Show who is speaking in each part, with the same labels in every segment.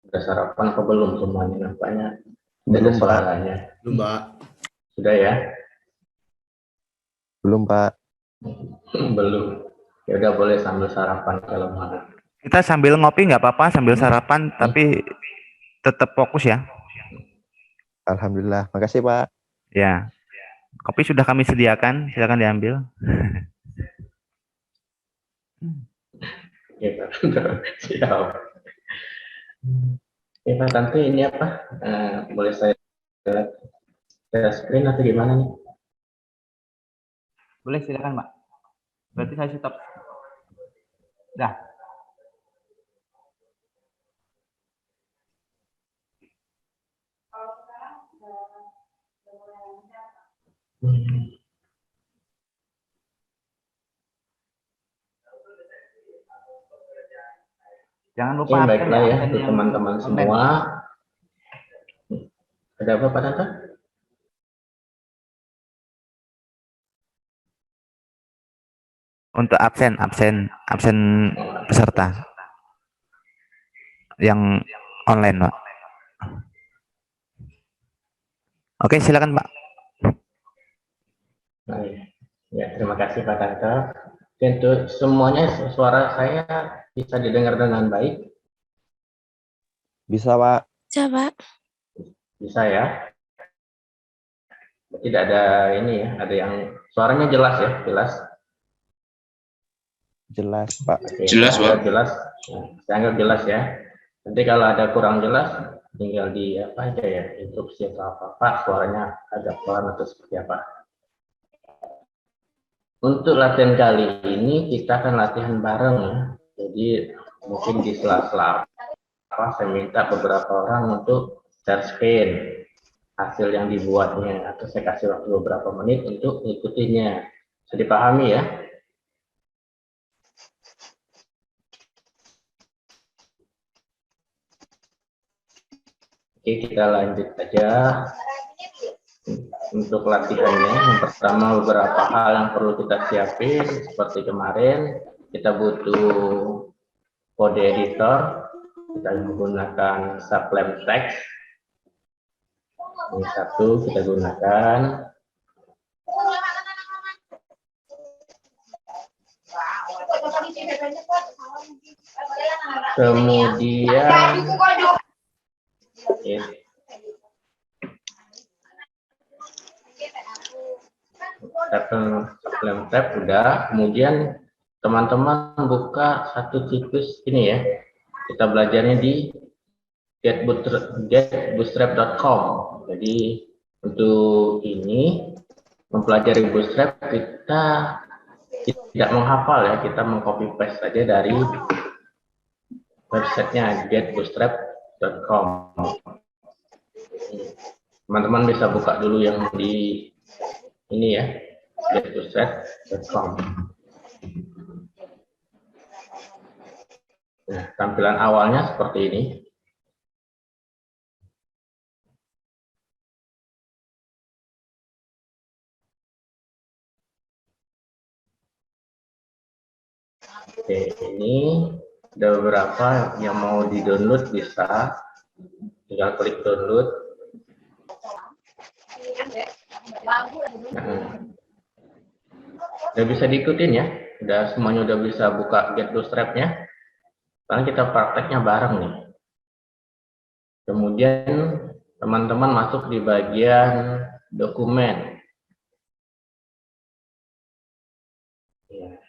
Speaker 1: Sudah sarapan apa belum semuanya nampaknya?
Speaker 2: Belum,
Speaker 1: Ada
Speaker 2: Pak.
Speaker 1: suaranya.
Speaker 3: Belum, Pak.
Speaker 1: Sudah ya?
Speaker 2: Belum, Pak.
Speaker 1: Belum. Ya udah boleh sambil sarapan kalau mau.
Speaker 4: Kita sambil ngopi nggak apa-apa, sambil sarapan, tapi tetap fokus ya.
Speaker 2: Alhamdulillah. Makasih, Pak.
Speaker 4: Ya, kopi sudah kami sediakan, silakan diambil.
Speaker 1: Ya, Pak. Siap. Ya, Pak, Tante ini apa? Boleh saya share screen atau gimana nih?
Speaker 4: Boleh, silakan, Pak. Berarti saya stop. Dah. Jangan
Speaker 1: Oke,
Speaker 4: lupa
Speaker 1: baiklah ya
Speaker 4: absen
Speaker 1: untuk
Speaker 4: yang
Speaker 1: teman-teman
Speaker 4: online.
Speaker 1: semua. Ada apa, Pak Tante?
Speaker 4: Untuk absen peserta yang online, Pak. Oke, silakan, Pak.
Speaker 1: Baik. Ya, terima kasih Pak Tante. Untuk semuanya suara saya bisa didengar dengan baik?
Speaker 2: Bisa, Pak.
Speaker 5: Bisa, Pak.
Speaker 1: Bisa ya? Tidak ada ini ya, ada yang suaranya jelas ya, jelas.
Speaker 2: Jelas, Pak.
Speaker 1: Oke,
Speaker 3: Jelas,
Speaker 1: saya anggap
Speaker 3: Pak.
Speaker 1: jelas. Nah, saya anggap jelas ya. Nanti kalau ada kurang jelas, tinggal di apa aja ya, instruksi atau apa, Pak, suaranya agak pelan atau seperti apa. Untuk latihan kali ini kita akan latihan bareng ya. Jadi mungkin di sela-sela apa saya minta beberapa orang untuk share screen hasil yang dibuatnya, atau saya kasih waktu beberapa menit untuk mengikutinya. Bisa dipahami ya? Oke, kita lanjut aja. Untuk latihannya, yang pertama beberapa hal yang perlu kita siapin seperti kemarin, kita butuh kode editor, kita menggunakan sublime text. Ini satu kita gunakan. Kemudian sublime text udah. Kemudian teman-teman buka satu situs ini ya. Kita belajarnya di getbootstrap.com. Jadi untuk ini mempelajari Bootstrap kita tidak menghafal ya, kita mengcopy paste saja dari websitenya getbootstrap.com. Teman-teman bisa buka dulu yang di ini ya, getbootstrap.com. Nah, tampilan awalnya seperti ini. Oke, ini ada beberapa yang mau di-download, bisa tinggal klik download. Udah bisa diikutin ya, udah semuanya udah bisa buka Get Bootstrap-nya. Sekarang kita prakteknya bareng nih. Kemudian teman-teman masuk di bagian dokumen. Ya,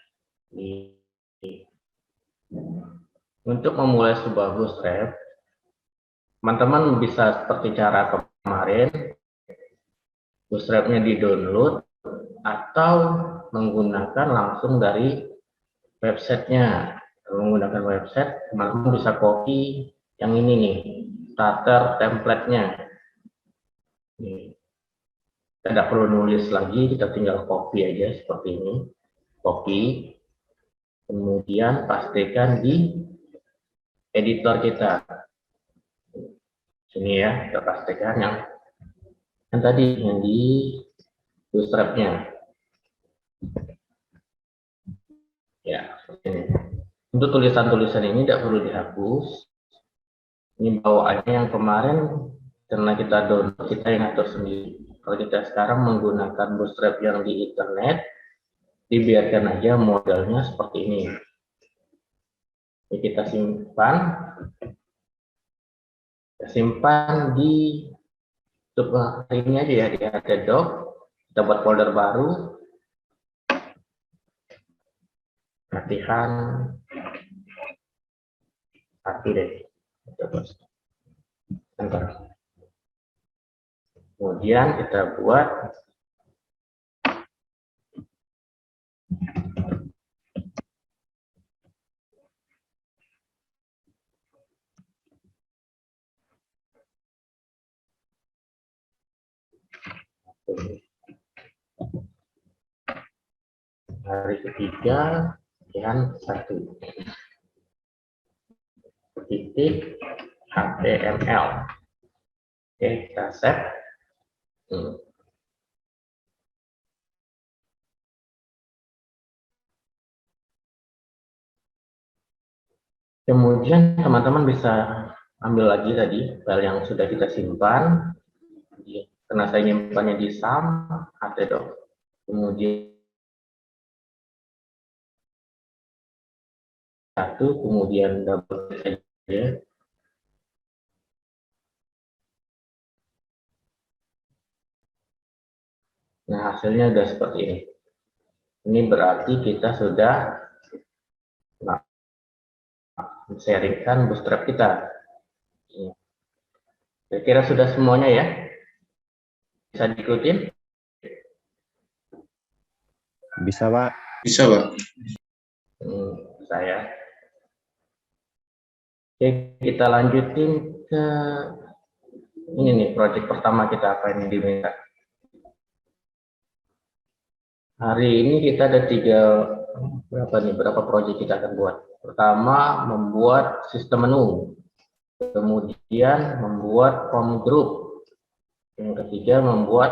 Speaker 1: untuk memulai sebuah Bootstrap, teman-teman bisa seperti cara kemarin, Bootstrap-nya di-download atau menggunakan langsung dari websitenya. Menggunakan website, teman-teman bisa copy yang ini nih, starter template-nya. Kita tidak perlu nulis lagi, kita tinggal copy aja seperti ini. Copy, kemudian pastikan di editor kita. Sini ya, kita pastikan yang tadi, yang di Bootstrap-nya. Ya, seperti ini. Untuk tulisan-tulisan ini tidak perlu dihapus. Ini bawaannya yang kemarin karena kita download, kita yang atur sendiri. Kalau kita sekarang menggunakan Bootstrap yang di internet, dibiarkan aja modelnya seperti ini. Ini kita simpan di ini aja ya, di HTDoc. Kita buat folder baru, latihan 1 deh. Enter. Kemudian kita buat hari ketiga, latihan 1. Titik HTML. Oke, kita save. Kemudian teman-teman bisa ambil lagi tadi file yang sudah kita simpan. Karena saya nyimpannya di SAM, HTDoc. Kemudian kemudian double klik saja. Nah, hasilnya sudah seperti ini. Ini berarti kita sudah sharingkan Bootstrap kita. Kira-kira sudah semuanya ya? Bisa diikutin?
Speaker 2: Bisa, Pak.
Speaker 3: Bisa, Pak.
Speaker 1: Saya. Oke, kita lanjutin ke ini nih, project pertama kita apa yang diminta. Hari ini kita ada berapa project kita akan buat. Pertama, membuat sistem menu. Kemudian membuat form group. Yang ketiga, membuat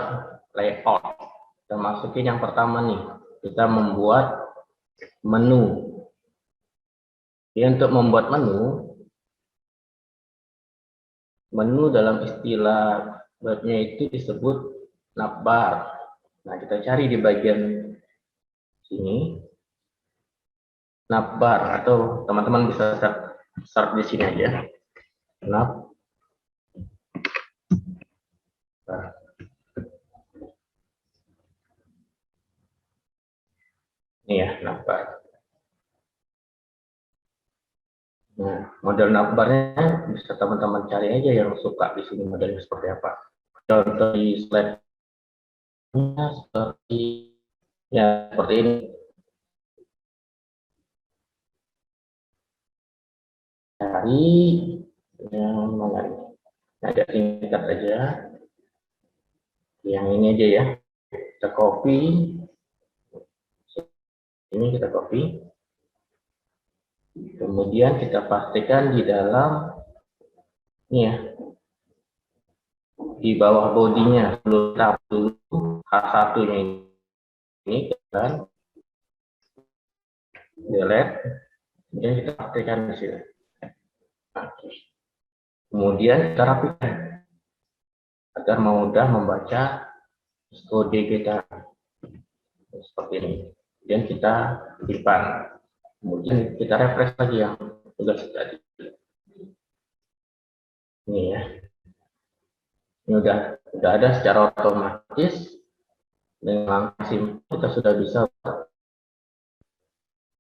Speaker 1: layout. Kita masukin yang pertama nih, kita membuat menu. Jadi untuk membuat menu dalam istilah webnya itu disebut navbar. Nah, kita cari di bagian sini navbar, atau teman-teman bisa start di sini aja. Navbar. Ini ya, navbar. Nah, model navbarnya bisa teman-teman cari aja yang suka di sini modelnya seperti apa. Contoh di slide-nya seperti ini. Cari yang mana ini? Ada singkat aja. Yang ini aja ya. Kita copy. Ini kita copy. Kemudian kita pastikan di dalam ini ya. Di bawah bodinya dulu H1-nya ini kan delete. Kemudian kita pastikan di sini. Kemudian kita rapikan agar mudah membaca kode kita seperti ini. Kemudian kita simpan. Kemudian kita refresh lagi yang tugas tadi. Ini ya. Ini udah ada secara otomatis. Dengan langkah simpel kita sudah bisa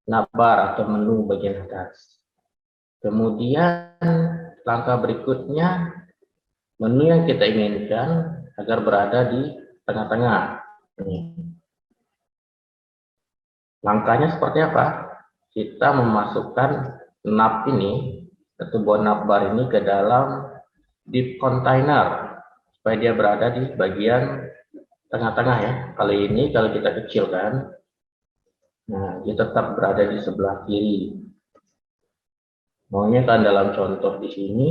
Speaker 1: navbar atau menu bagian atas. Kemudian langkah berikutnya, menu yang kita inginkan agar berada di tengah-tengah. Langkahnya seperti apa? Kita memasukkan nav ini, atau buah navbar ini ke dalam div container, supaya dia berada di bagian tengah-tengah ya. Kali ini kalau kita kecilkan, nah dia tetap berada di sebelah kiri. Maunya kan dalam contoh di sini,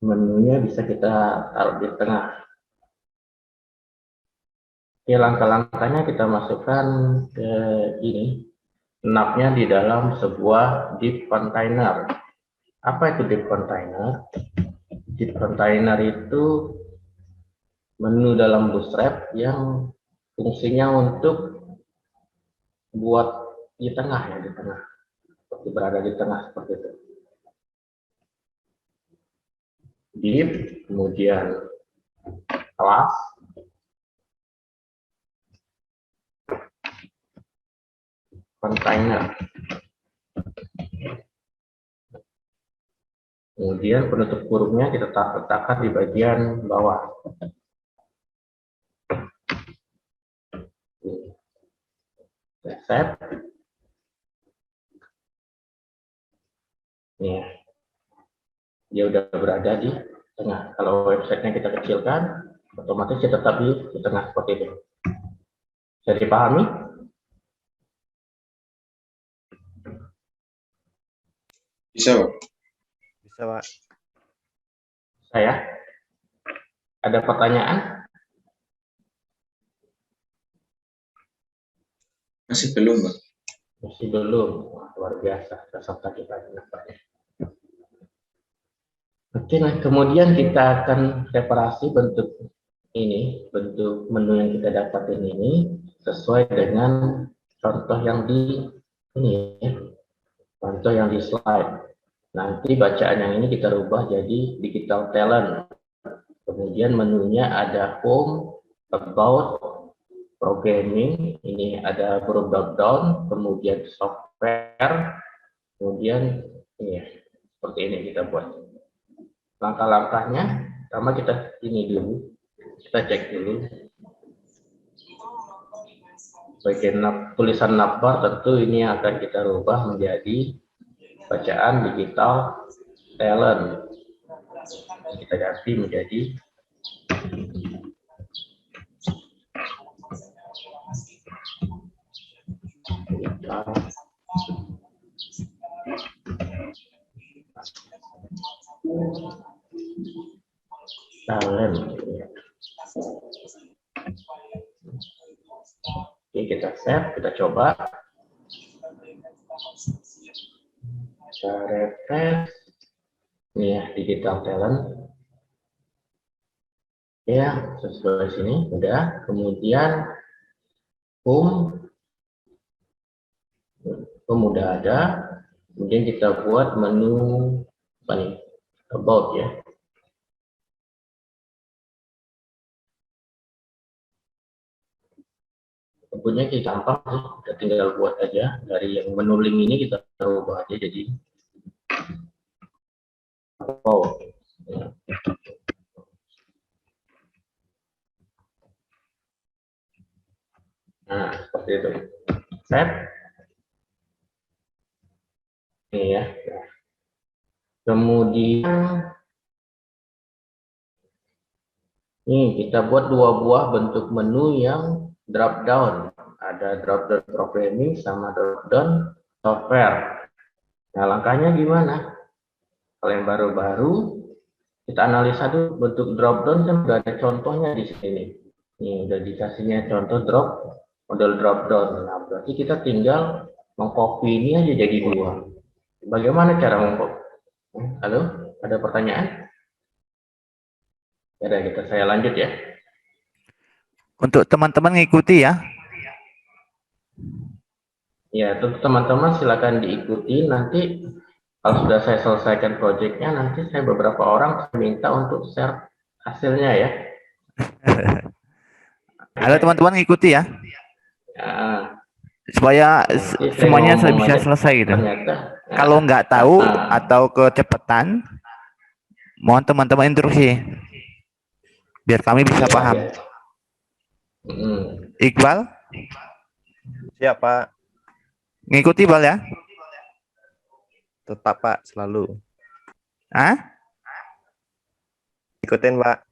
Speaker 1: menunya bisa kita taruh di tengah. Oke, langkah-langkahnya kita masukkan ke ini, navnya di dalam sebuah div container Apa itu deep container? Deep container itu menu dalam Bootstrap yang fungsinya untuk buat di tengah ya, di tengah. Seperti berada di tengah seperti itu. Deep, kemudian class, container. Kemudian penutup kurungnya kita letakkan di bagian bawah. Save. Ya, dia udah berada di tengah. Kalau websitenya kita kecilkan, otomatis dia tetap di tengah seperti itu. Bisa dipahami?
Speaker 3: Bisa, Pak.
Speaker 2: Bisa, Pak.
Speaker 1: Saya ada pertanyaan?
Speaker 3: Masih belum, Pak.
Speaker 1: Masih belum. Wah, luar biasa peserta kita nampaknya. Oke, nah kemudian kita akan separasi bentuk ini, bentuk menu yang kita dapatin ini sesuai dengan contoh yang di ini, contoh yang di slide. Nanti bacaan yang ini kita rubah jadi digital talent. Kemudian menunya ada home, about, programming, ini ada breakdown, kemudian software, kemudian ini seperti ini kita buat. Langkah-langkahnya, pertama kita ini dulu, kita cek dulu. Bagian tulisan navbar tentu ini akan kita rubah menjadi bacaan digital talent. Kita ganti menjadi digital talent. Oke, kita save, kita coba. Kita refresh. Ini ya, digital talent. Ya, sesuai sini, udah. Kemudian home udah ada. Kemudian kita buat menu apa nih? About ya. Tentunya kita gampang sih, kita tinggal buat aja dari yang menu link ini kita ubah aja jadi about. Ya. Nah, seperti itu. Save. Ini ya. Kemudian ini kita buat dua buah bentuk menu yang drop down. Ada drop down programming sama drop down software. Nah, langkahnya gimana? Kalau yang baru-baru kita analisa dulu bentuk drop down kan udah ada contohnya di sini. Ini udah dikasihnya contoh model drop down. Nah, berarti kita tinggal mengcopy ini aja jadi dua. Bagaimana cara mengcopy? Halo, ada pertanyaan? Ya, saya lanjut ya.
Speaker 4: Untuk teman-teman ngikuti ya.
Speaker 1: Ya, tentu teman-teman silakan diikuti. Nanti kalau sudah saya selesaikan proyeknya, nanti saya beberapa orang minta untuk share hasilnya ya.
Speaker 4: Halo teman-teman ngikuti ya.
Speaker 1: Ya,
Speaker 4: Supaya
Speaker 1: nanti saya
Speaker 4: semuanya
Speaker 1: ngomong
Speaker 4: bisa
Speaker 1: aja,
Speaker 4: selesai gitu.
Speaker 1: ternyata
Speaker 4: Kalau nggak tahu atau kecepatan, mohon teman-teman instruksi. Biar kami bisa paham.
Speaker 1: ya.
Speaker 4: Iqbal,
Speaker 2: Siap, Pak.
Speaker 4: ngikuti Bal ya.
Speaker 2: Tetap, Pak, selalu.
Speaker 4: Ah?
Speaker 2: Ikutin, Pak.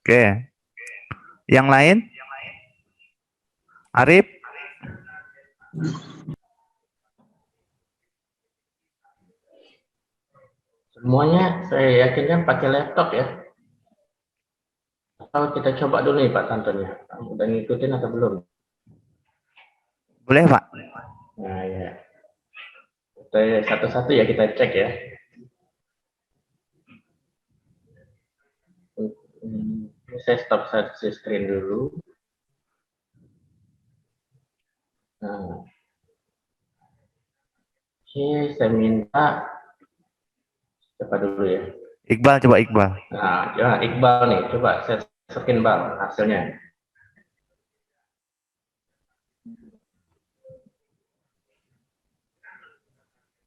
Speaker 4: Oke. Yang lain? Arif?
Speaker 1: Semuanya saya yakinnya pakai laptop ya. Atau kita coba dulu nih Pak Tantonnya. Udah ngikutin atau belum?
Speaker 4: Boleh Pak.
Speaker 1: Nah ya. Satu-satu ya kita cek ya. Ini saya stop share screen dulu. Nah, oke, saya minta siapa dulu ya?
Speaker 4: Iqbal, coba Iqbal.
Speaker 1: Nah, ya Iqbal nih, coba share screen Bang hasilnya.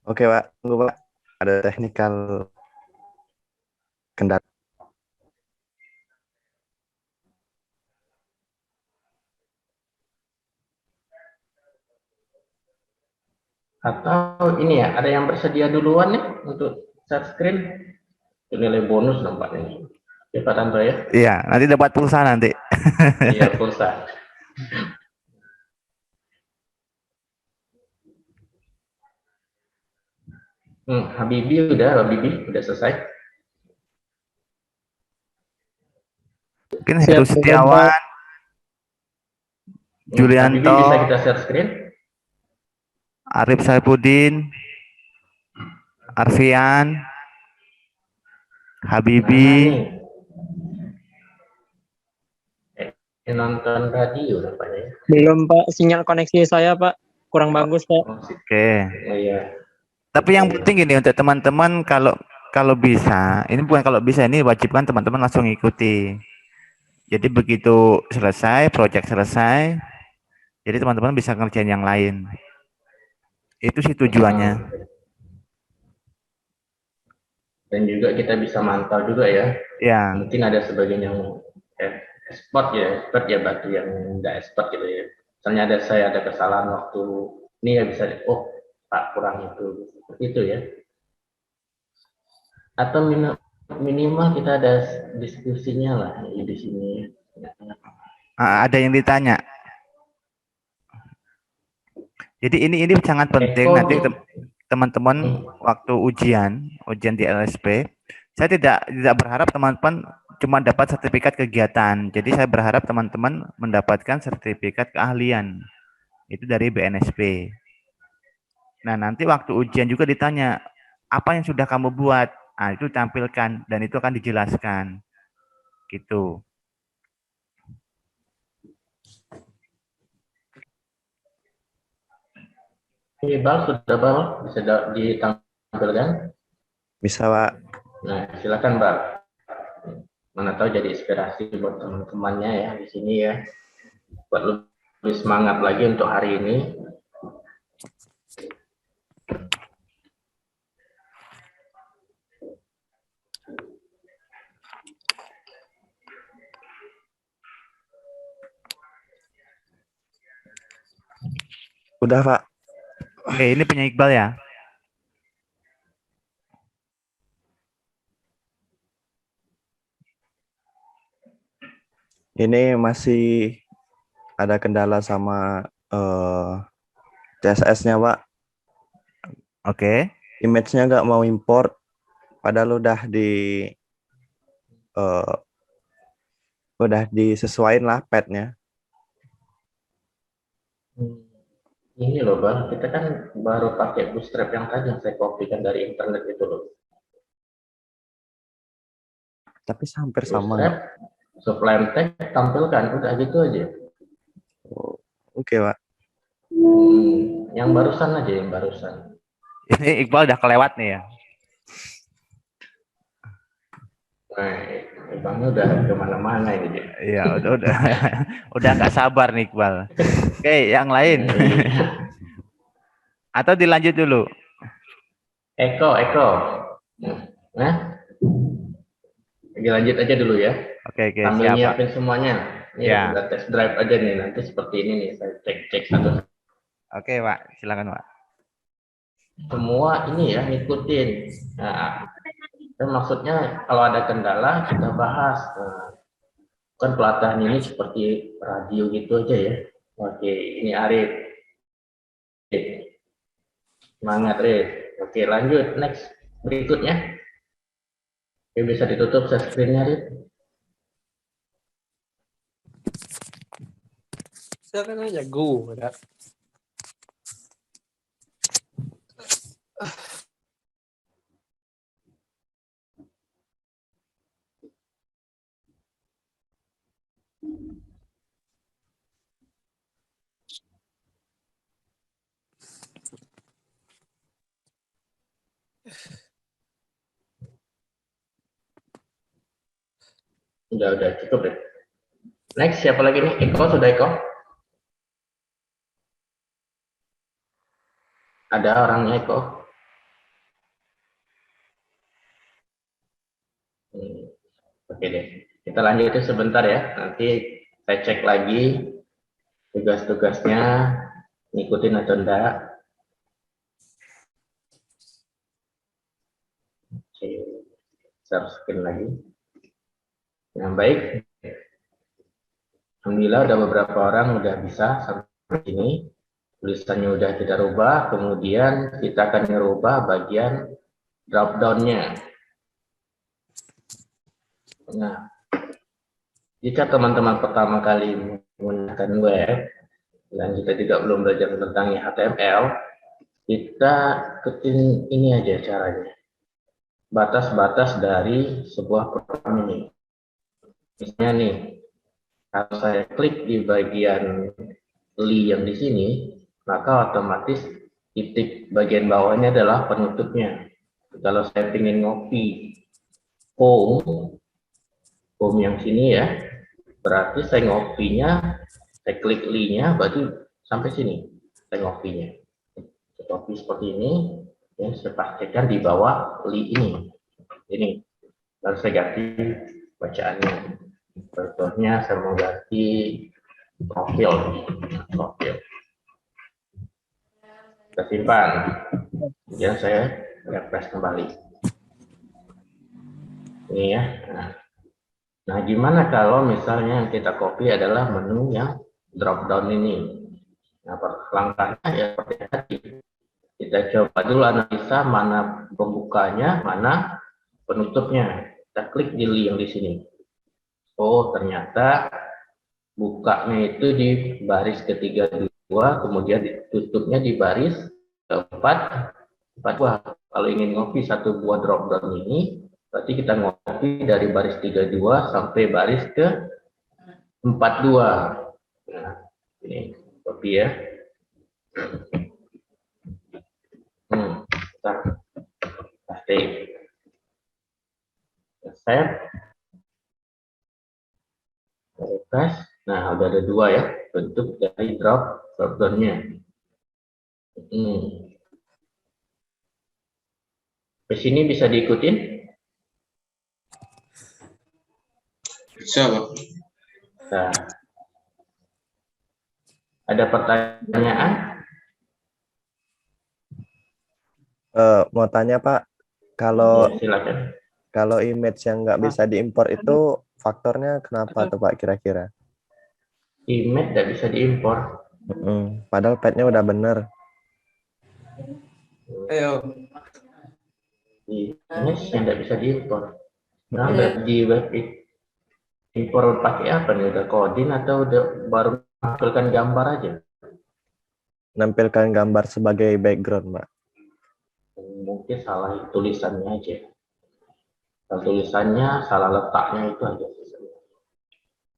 Speaker 2: Oke, Pak. Tunggu, Pak. Ada technical kendala.
Speaker 1: Atau ini ya, ada yang bersedia duluan nih untuk share screen? Nilai bonus nampaknya. Ya Pak Tanto ya?
Speaker 4: Iya, nanti dapat pulsa nanti.
Speaker 1: Iya, pulsa. Habibie udah selesai.
Speaker 4: Mungkin Heru
Speaker 5: Siap,
Speaker 4: Setiawan,
Speaker 1: Habibie
Speaker 4: Julianto,
Speaker 1: bisa kita share screen?
Speaker 4: Arif Saifuddin, Arfian,
Speaker 1: Mana
Speaker 4: Habibie.
Speaker 1: nih? Nonton radio nampaknya ya.
Speaker 5: Belum Pak, sinyal koneksi saya Pak kurang bagus Pak.
Speaker 4: Oke.
Speaker 1: Oh iya.
Speaker 4: Tapi yang penting ini untuk teman-teman kalau kalau bisa, ini bukan kalau bisa, ini wajibkan teman-teman langsung ikuti. Jadi begitu selesai, project selesai, jadi teman-teman bisa ngerjain yang lain. Itu sih tujuannya.
Speaker 1: Dan juga kita bisa mantau juga ya.
Speaker 4: Ya,
Speaker 1: Mungkin ada sebagian yang expert ya batu yang enggak expert gitu ya. Misalnya saya ada kesalahan waktu ini ya bisa, oh Pak kurang itu, seperti itu ya. Atau minimal kita ada diskusinya lah di sini.
Speaker 4: ada yang ditanya. Jadi ini sangat penting
Speaker 1: Eko
Speaker 4: nanti
Speaker 1: tuh,
Speaker 4: teman-teman waktu ujian di LSP, saya tidak berharap teman-teman cuma dapat sertifikat kegiatan. Jadi saya berharap teman-teman mendapatkan sertifikat keahlian. Itu dari BNSP. Nah, nanti waktu ujian juga ditanya, apa yang sudah kamu buat? Nah, itu tampilkan dan itu akan dijelaskan. Gitu.
Speaker 1: Oke, Bang, sudah Bang, bisa ditampilkan?
Speaker 2: Bisa, Pak.
Speaker 1: Nah, silakan Bang. Mana tahu jadi inspirasi buat teman-temannya ya di sini ya. Buat lebih semangat lagi untuk hari ini.
Speaker 2: Udah, Pak.
Speaker 4: Oke, ini punya Iqbal ya.
Speaker 2: Ini masih ada kendala sama CSS-nya, Pak.
Speaker 4: Oke.
Speaker 2: Image-nya nggak mau import, padahal udah disesuaiin lah pad-nya.
Speaker 1: Ini loh Bang, kita kan baru pakai bootstrap yang tadi yang saya kopikan dari internet itu loh.
Speaker 2: Tapi hampir sama.
Speaker 1: Bootstrap, sublime text tampilkan, udah gitu aja.
Speaker 2: Oh, oke, Pak.
Speaker 1: Yang barusan aja, yang barusan.
Speaker 4: Ini Iqbal udah kelewat nih ya.
Speaker 1: Nah, Bangnya udah kemana-mana ini dia.
Speaker 4: Iya, udah udah nggak sabar nih Iqbal. Oke, yang lain. Atau dilanjut dulu.
Speaker 1: Eko. Nah, dilanjut aja dulu ya.
Speaker 4: Oke,
Speaker 1: Sambil
Speaker 4: siap, Pak.
Speaker 1: nyiapin semuanya. Ini
Speaker 4: Ya.
Speaker 1: udah test drive aja nih, nanti seperti ini nih, saya cek satu.
Speaker 4: Oke, Pak. Silakan, Pak.
Speaker 1: Semua ini ya, ngikutin. Nah, dan maksudnya kalau ada kendala, kita bahas. Nah, kan pelatihan ini seperti radio gitu aja ya. Oke, ini Arif. Semangat, Arif. Oke, lanjut. Next. Berikutnya. Oke, bisa ditutup share screen-nya, Arif.
Speaker 5: Silakan aja go.
Speaker 1: Udah cukup deh. Next, siapa lagi nih? Eko, sudah Eko? Ada orangnya Eko? Oke deh. Kita lanjutin sebentar ya. Nanti saya cek lagi tugas-tugasnya, ngikutin atau enggak. Oke, share screen lagi. Yang baik. Alhamdulillah udah beberapa orang udah bisa sampai sini. Tulisannya udah kita rubah, kemudian kita akan merubah bagian drop down-nya. Nah, jika teman-teman pertama kali menggunakan web dan kita juga belum belajar tentang HTML, kita ketik ini aja caranya. Batas-batas dari sebuah program ini. Misalnya nih, kalau saya klik di bagian li yang di sini, maka otomatis titik bagian bawahnya adalah penutupnya. Kalau saya ingin ngopi home yang sini ya, berarti saya ngopinya, saya klik li-nya, berarti sampai sini saya ngopinya. Saya copy seperti ini, dan saya pastikan di bawah li ini. Lalu saya ganti bacaannya. Contohnya saya mau ganti profil. Kita simpan, kemudian saya refresh kembali. Ini ya. Nah, gimana kalau misalnya yang kita copy adalah menu yang drop down ini? Nah, langkahnya ya seperti tadi. Kita coba dulu analisa mana pembukanya, mana penutupnya. Kita klik di link yang di sini. Oh, ternyata bukanya itu di baris ketiga dua, kemudian ditutupnya di baris keempat dua. Kalau ingin ngopi satu buah drop down ini, berarti kita ngopi dari baris 32 sampai baris ke 42. Nah, ini kopi ya. Kita paste. Save. Refresh. Nah, udah ada dua ya bentuk dari drop down-nya. Di sini bisa diikutin?
Speaker 3: Bisa, Pak.
Speaker 1: Nah, ada pertanyaan?
Speaker 2: Mau tanya Pak, kalau
Speaker 1: Ya, silakan.
Speaker 2: kalau image yang nggak bisa diimpor itu faktornya kenapa tuh Pak kira-kira?
Speaker 1: Image tidak bisa diimpor.
Speaker 2: Padahal padnya udah bener.
Speaker 1: Image yang tidak bisa diimpor. Nah, di web impor pakai apa nih? Udah coding atau udah baru menampilkan gambar aja?
Speaker 2: Nampilkan gambar sebagai background, Pak.
Speaker 1: Mungkin salah tulisannya aja. Kalau tulisannya salah letaknya itu aja.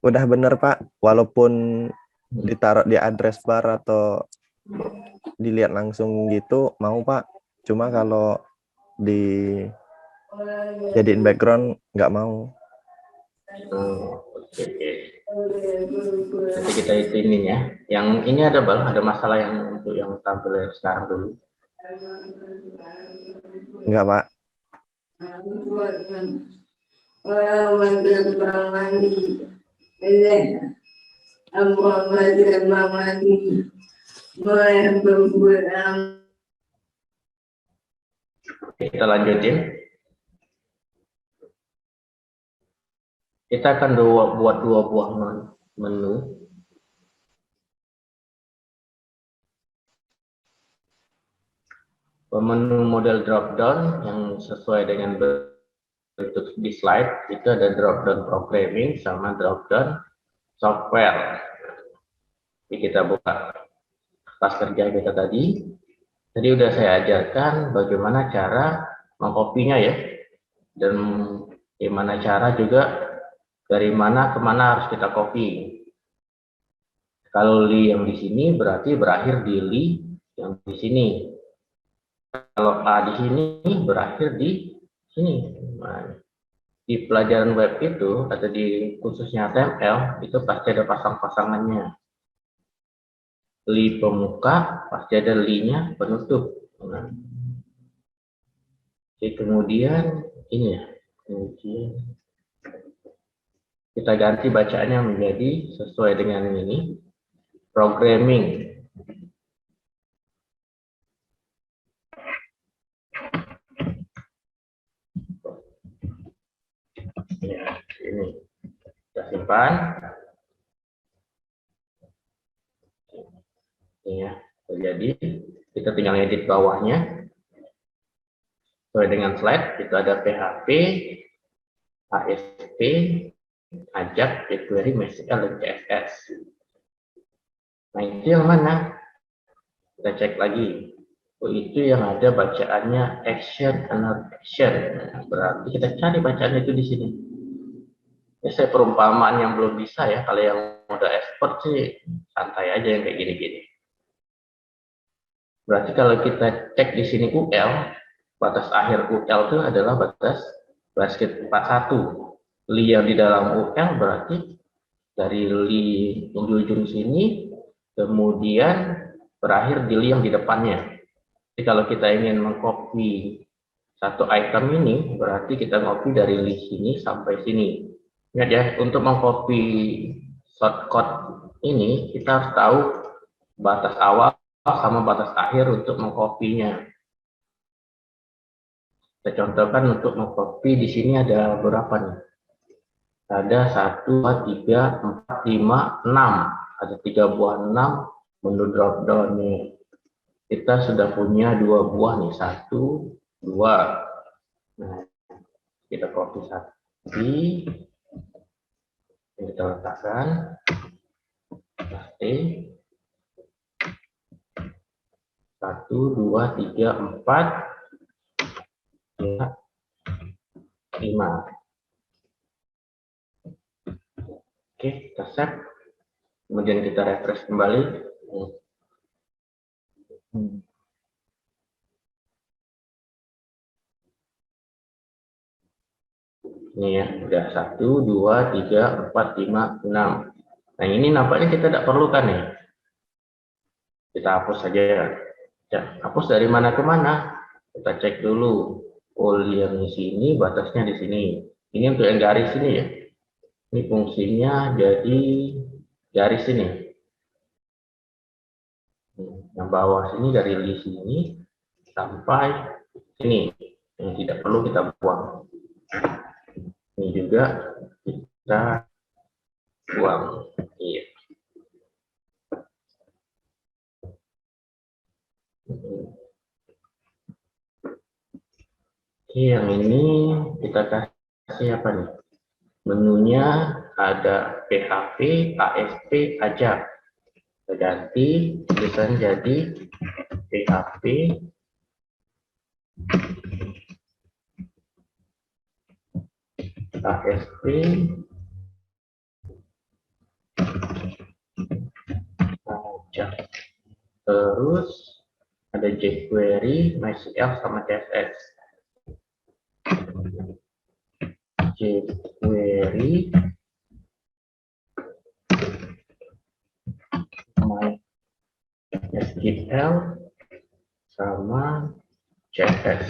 Speaker 2: Udah bener Pak, walaupun ditaruh di address bar atau dilihat langsung gitu mau Pak. Cuma kalau di jadiin background nggak mau.
Speaker 1: Oke. Nanti kita ini ya. Yang ini ada ada masalah yang untuk yang tampil sekarang dulu.
Speaker 2: Enggak Pak.
Speaker 1: Kita lanjutin. Kita akan buat dua buah menu. Menu model drop down yang sesuai dengan bentuk di slide itu ada drop down programming sama drop down software. Jadi kita buka tas kerja kita tadi. Tadi udah saya ajarkan bagaimana cara mengkopinya ya, dan bagaimana cara juga dari mana ke mana harus kita copy. Kalau li yang di sini berarti berakhir di li yang di sini. Kalau A di sini berakhir di sini. Nah, di di pelajaran web itu atau di khususnya HTML itu pasti ada pasang-pasangannya. Li pemuka pasti ada li-nya penutup. Nah, kemudian ini ya, kemudian kita ganti bacaannya menjadi sesuai dengan ini programming. Ya, ini kita simpan. Ini ya, jadi kita tinggal edit bawahnya sesuai dengan slide. Itu ada PHP, ASP, Ajax, jQuery, MySQL, dan CSS. Nah, itu yang mana? Kita cek lagi. Oh, itu yang ada bacaannya action, another action. Nah, berarti kita cari bacaannya itu di sini. Ini saya perumpamaan yang belum bisa ya. Kalau yang udah expert sih santai aja yang kayak gini-gini. Berarti kalau kita cek di sini UL, batas akhir UL itu adalah batas basket 41. Li yang di dalam UL berarti dari li yang di ujung sini, kemudian berakhir di li yang di depannya. Jadi kalau kita ingin mengcopy satu item ini, berarti kita copy dari li sini sampai sini. Ingat ya, untuk mengcopy shortcut ini, kita harus tahu batas awal sama batas akhir untuk mengcopy-nya. Kita contohkan untuk mengcopy di sini ada berapa nih? Ada 1, 2, 3, 4, 5, 6. Ada 3 buah 6 menu drop down nih. Kita sudah punya 2 buah nih, 1, 2. Nah, kita copy 1. Kita letakkan. Paste. 1, 2, 3, 4, 5. Oke, kita save. Kemudian kita refresh kembali. Ini ya, udah 1, 2, 3, 4, 5, 6. Nah, ini nampaknya kita tidak perlukan ya. Kita hapus saja. Ya, hapus dari mana ke mana? Kita cek dulu. Oh, yang di sini, batasnya di sini. Ini untuk yang garis ini ya. Ini fungsinya jadi garis ini. Yang bawah sini dari li sini sampai sini. Yang tidak perlu kita buang. Ini juga kita buang. Iya. Oke, yang ini kita kasih apa nih? Menunya ada PHP, ASP, Ajax. Kita ganti tulisan jadi PHP, ASP, Ajax. Terus ada jQuery, MySQL, sama CSS. jQuery, MySQL, sama CSS.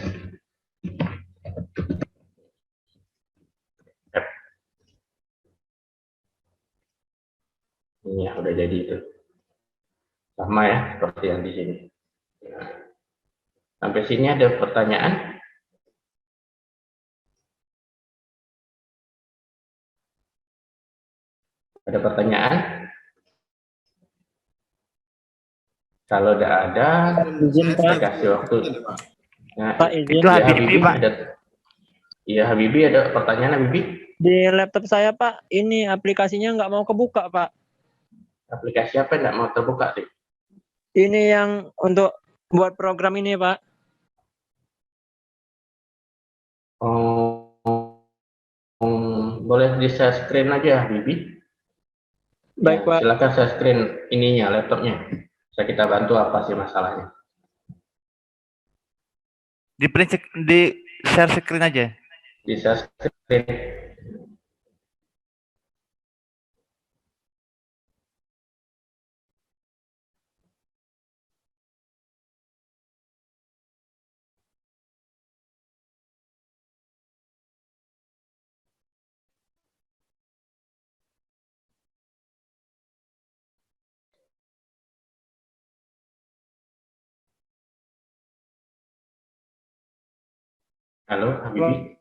Speaker 1: Ini ya, udah jadi itu. Sama ya, seperti yang di sini. Sampai sini ada pertanyaan? Ada pertanyaan? Kalau udah ada,
Speaker 5: Izin,
Speaker 1: saya
Speaker 5: Pak.
Speaker 1: kasih waktu. Nah,
Speaker 5: Pak, izin.
Speaker 4: Itu Habibie, Pak.
Speaker 1: Iya, Habibie, ada pertanyaan Habibie?
Speaker 5: Di laptop saya, Pak, ini aplikasinya nggak mau kebuka, Pak.
Speaker 1: Aplikasi apa yang nggak mau terbuka sih?
Speaker 5: Ini yang untuk buat program ini, Pak.
Speaker 1: Boleh di share screen aja, Habibie?
Speaker 5: Baik,
Speaker 1: Ya,
Speaker 5: Pak.
Speaker 1: silakan share screen ininya, laptopnya. Bisa kita bantu apa sih masalahnya?
Speaker 4: Di share screen aja.
Speaker 1: di share screen. Halo, Habibie.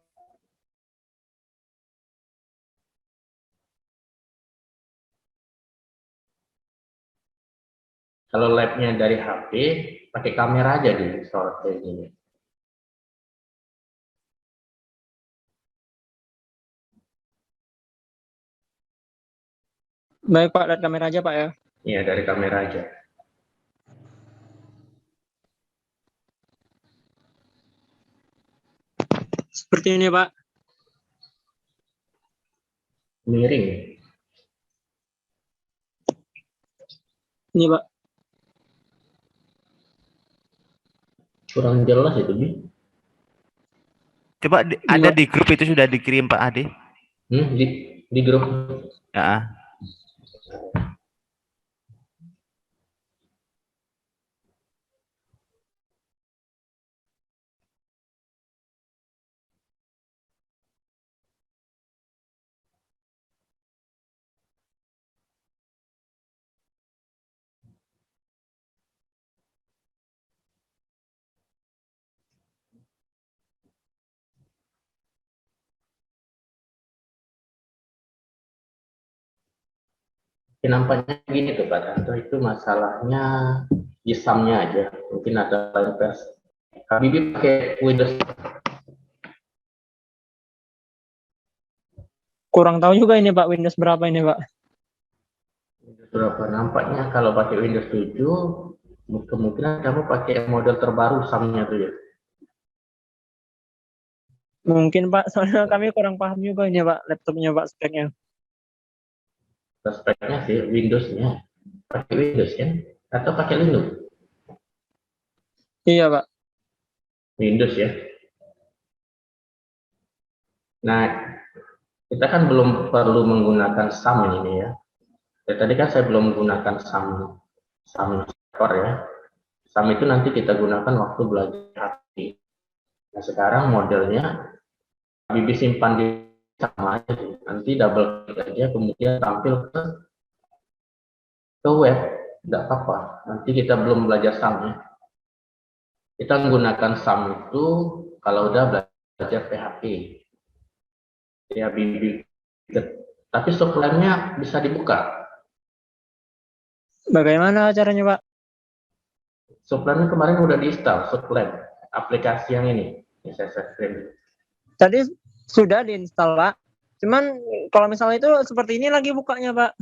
Speaker 1: Kalau labnya dari HP, pakai kamera aja di install kayak gini.
Speaker 5: Baik Pak, lihat kamera aja Pak ya.
Speaker 1: Iya, dari kamera aja.
Speaker 5: Seperti ini Pak.
Speaker 1: Miring.
Speaker 5: Ini Pak.
Speaker 1: Kurang jelas itu, Bi.
Speaker 4: Coba ada di grup itu sudah dikirim Pak Ade.
Speaker 1: Di grup.
Speaker 4: Ya.
Speaker 1: Nampaknya gini tuh Pak Tanto, itu masalahnya jisamnya aja. Mungkin ada lain versi. Habibie pakai Windows.
Speaker 5: Kurang tahu juga ini Pak, Windows berapa ini Pak.
Speaker 1: Berapa? Nampaknya kalau pakai Windows 7, kemungkinan kamu pakai model terbaru SAM-nya tuh ya.
Speaker 5: Mungkin Pak, soalnya kami kurang paham juga ini Pak, laptopnya Pak speknya.
Speaker 1: Speknya sih Windows-nya. Pakai Windows kan? Atau pakai Linux?
Speaker 5: Iya Pak.
Speaker 1: Windows ya. Nah, kita kan belum perlu menggunakan SAM ini ya. Tadi kan saya belum menggunakan SAM server ya. SAM itu nanti kita gunakan waktu belajar HP. Nah, sekarang modelnya Habibie simpan di sama aja. Nanti double klik aja, kemudian tampil ke web. Tidak apa-apa. Nanti kita belum belajar SAM ya. Kita menggunakan SAM itu kalau udah belajar PHP. Ya, Habibie. Tapi subline-nya bisa dibuka.
Speaker 5: Bagaimana caranya Pak?
Speaker 1: Subline kemarin udah di-install, Subline, aplikasi yang ini. Ini saya screen.
Speaker 5: Tadi sudah diinstal Pak. Cuman kalau misalnya itu seperti ini lagi bukanya Pak.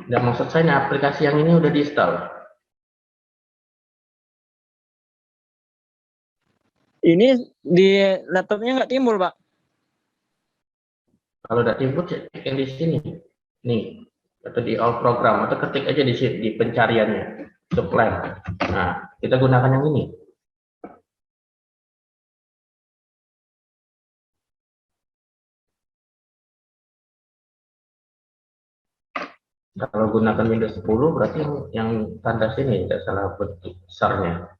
Speaker 1: Dan maksud saya ini aplikasi yang ini udah di-install.
Speaker 5: Ini di laptopnya nggak timbul Pak.
Speaker 1: Kalau udah timbul, cek yang di sini. Nih, atau di all program, atau ketik aja di sini, di pencariannya. Subline. Nah, kita gunakan yang ini. Kalau gunakan Windows 10 berarti yang tanda sini tidak salah bentuk besarnya.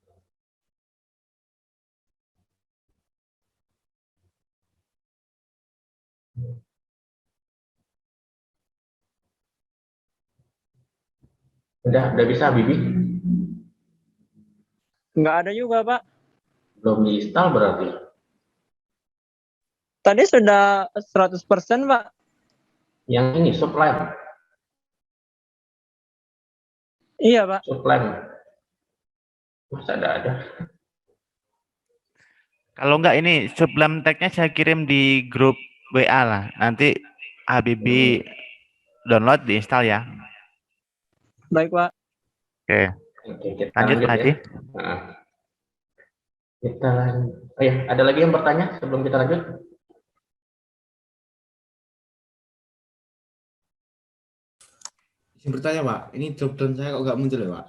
Speaker 1: Udah bisa Bibi?
Speaker 5: Nggak ada juga Pak.
Speaker 1: Belum di-install berarti.
Speaker 5: Tadi sudah 100% Pak.
Speaker 1: Yang ini Sublime.
Speaker 5: Iya Pak.
Speaker 1: Sublime. Masa ada?
Speaker 4: Kalau enggak ini Sublime tag-nya saya kirim di grup WA lah. Nanti Habibie download diinstal ya.
Speaker 5: Baik Pak.
Speaker 4: Oke.
Speaker 1: Oke, kita
Speaker 4: Lanjut Pak Haji.
Speaker 1: ya. Nah, kita lanjut. Oh ya, ada lagi yang bertanya sebelum kita lanjut?
Speaker 6: izin bertanya Pak, ini drop down saya kok nggak muncul ya Pak?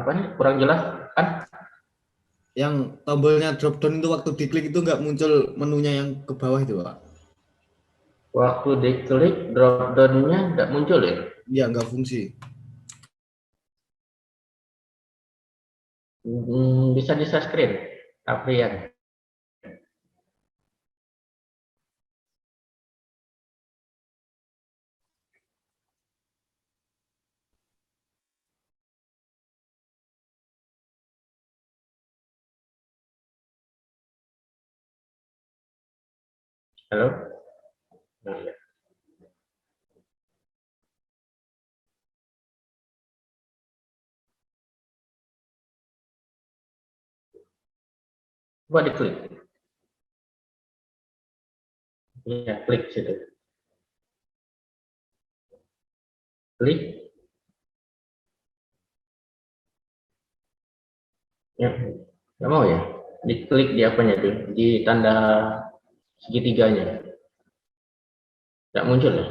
Speaker 1: Apa nih? Kurang jelas kan?
Speaker 6: Yang tombolnya drop down itu waktu diklik itu nggak muncul menunya yang ke bawah itu Pak?
Speaker 1: Waktu diklik drop down-nya nggak muncul ya?
Speaker 6: Iya, nggak fungsi.
Speaker 1: Bisa di share screen, Aprian. Halo? Nah, ya. Coba diklik. Ya, klik situ. Klik. Ya, nggak mau ya? Diklik di apanya tuh? Di tanda segitiganya. Nggak muncul ya?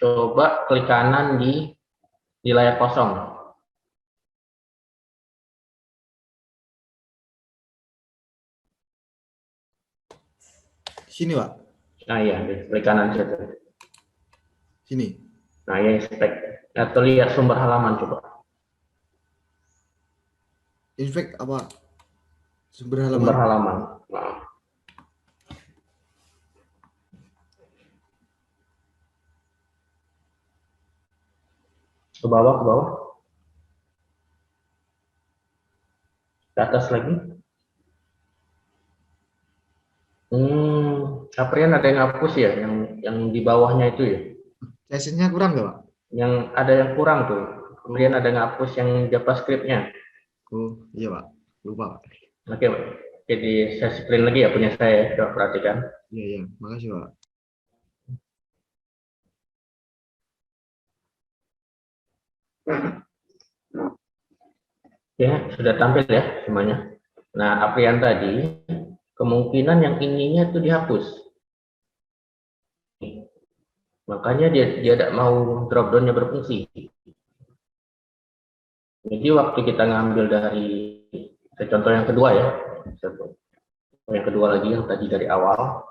Speaker 1: Coba klik kanan di layar kosong.
Speaker 6: Sini Pak,
Speaker 1: Nah ya, klik kanan situ.
Speaker 6: sini.
Speaker 1: Nah ya, inspect. Atau lihat sumber halaman coba.
Speaker 6: Infect apa? Sumber
Speaker 1: Sumber
Speaker 6: halaman.
Speaker 1: halaman. Nah. Ke bawah, ke bawah. Ke atas lagi. Aprian ada yang hapus ya, yang di bawahnya itu ya.
Speaker 6: Sesinya kurang nggak Pak?
Speaker 1: Yang ada yang kurang tuh. Kemudian ada yang hapus yang JavaScript-nya.
Speaker 6: Oh iya Pak, lupa Pak.
Speaker 1: Oke, jadi saya screen lagi ya punya saya, coba perhatikan.
Speaker 6: Iya iya, makasih Pak.
Speaker 1: Ya, sudah tampil ya semuanya. Nah, Aprian tadi, kemungkinan yang ininya itu dihapus. Makanya dia tidak mau drop down-nya berfungsi. Jadi waktu kita ngambil dari contoh yang kedua ya, yang kedua lagi yang tadi dari awal.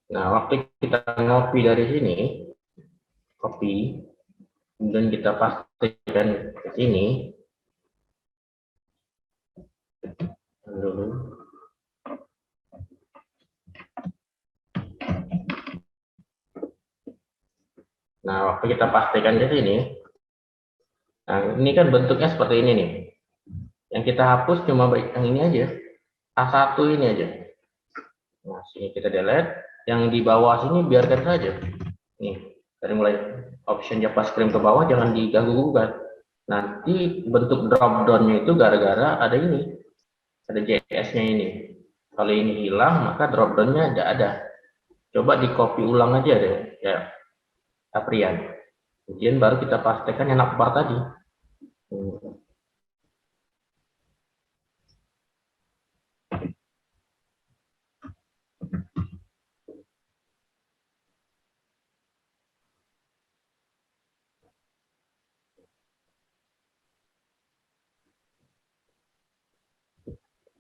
Speaker 1: Nah, waktu kita ngopi dari sini, copy, kemudian kita pastikan ke sini, dulu. Nah, waktu kita pastikan di sini, nah ini kan bentuknya seperti ini nih. Yang kita hapus cuma baik yang ini aja, A1 ini aja. Nah, sini kita delete, yang di bawah sini biarkan saja. Nih, dari mulai option JavaScript ke bawah jangan diganggu gugat. Nanti bentuk drop down-nya itu gara-gara ada ini, ada JS-nya ini. Kalau ini hilang, maka drop down-nya tidak ada. Coba di copy ulang aja deh, ya, Aprian. Kemudian baru kita pastikan yang navbar tadi.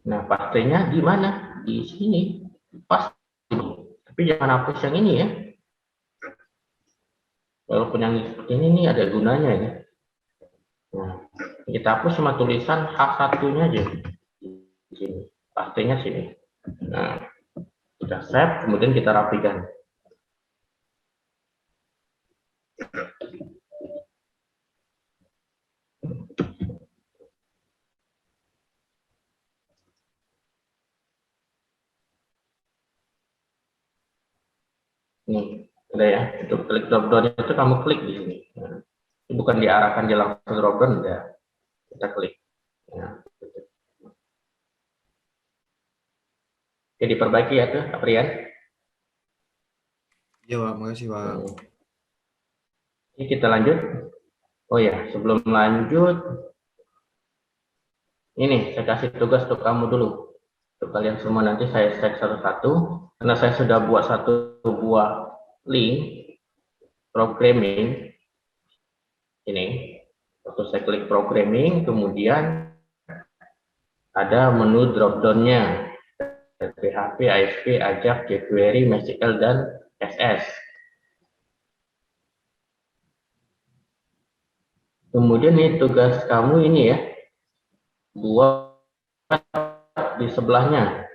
Speaker 1: Nah, pastinya di mana? Di sini. Pasti. Tapi jangan hapus yang ini ya. Walaupun yang seperti ini ada gunanya ya. Nah, kita hapus cuma tulisan H1-nya aja. Di sini. Pastinya sini. Nah, kita save, kemudian kita rapikan. Nih, ada ya. Untuk klik drop down itu kamu klik di sini. Nah, itu bukan diarahkan dia langsung drop down, ya. Kita klik. Nah, oke, diperbaiki ya tuh, Aprian.
Speaker 6: Iya Pak, makasih Pak.
Speaker 1: Oke, kita lanjut. Oh ya, sebelum lanjut, ini saya kasih tugas untuk kamu dulu. Untuk kalian semua nanti saya cek satu-satu. Karena saya sudah buat satu buah link programming. Ini. Waktu saya klik programming, kemudian ada menu drop down-nya. PHP, ASP, Ajax, jQuery, MySQL, dan SS. Kemudian nih tugas kamu ini ya, buat di sebelahnya,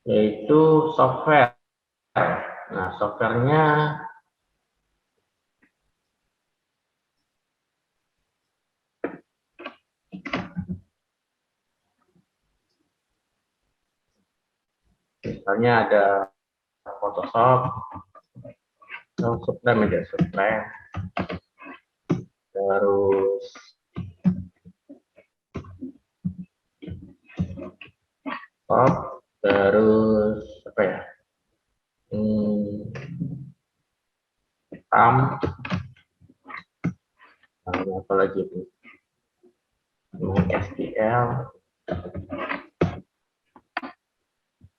Speaker 1: yaitu software. Nah, softwarenya misalnya ada Photoshop, Sublime aja, Sublime. Terus terus apa ya? Apa lagi itu? SQL,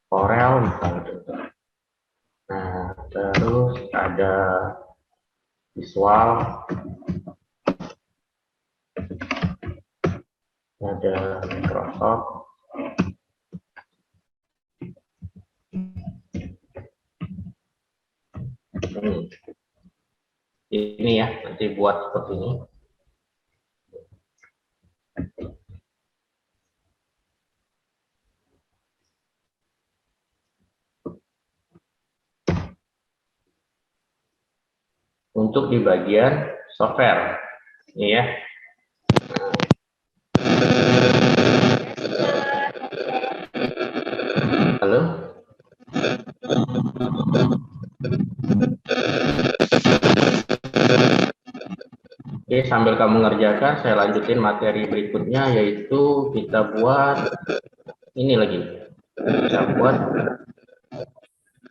Speaker 1: Corel misalnya. Nah, terus ada visual, ada Microsoft, ini ya, nanti buat seperti ini. Untuk di bagian software, ini ya. Halo? Oke, sambil kamu ngerjakan, saya lanjutin materi berikutnya, yaitu kita buat ini lagi. Kita buat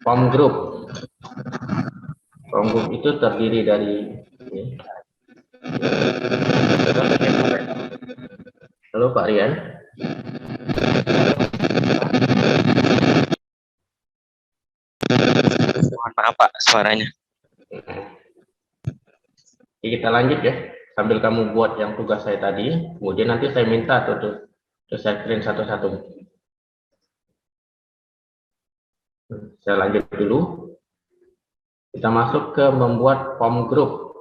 Speaker 1: form group. Form group itu terdiri dari ini. Halo Pak Rian.
Speaker 7: Mohon maaf Pak, suaranya.
Speaker 1: Oke, kita lanjut ya. Sambil kamu buat yang tugas saya tadi, kemudian nanti saya minta tuh saya print satu-satu. Saya lanjut dulu. Kita masuk ke membuat form group.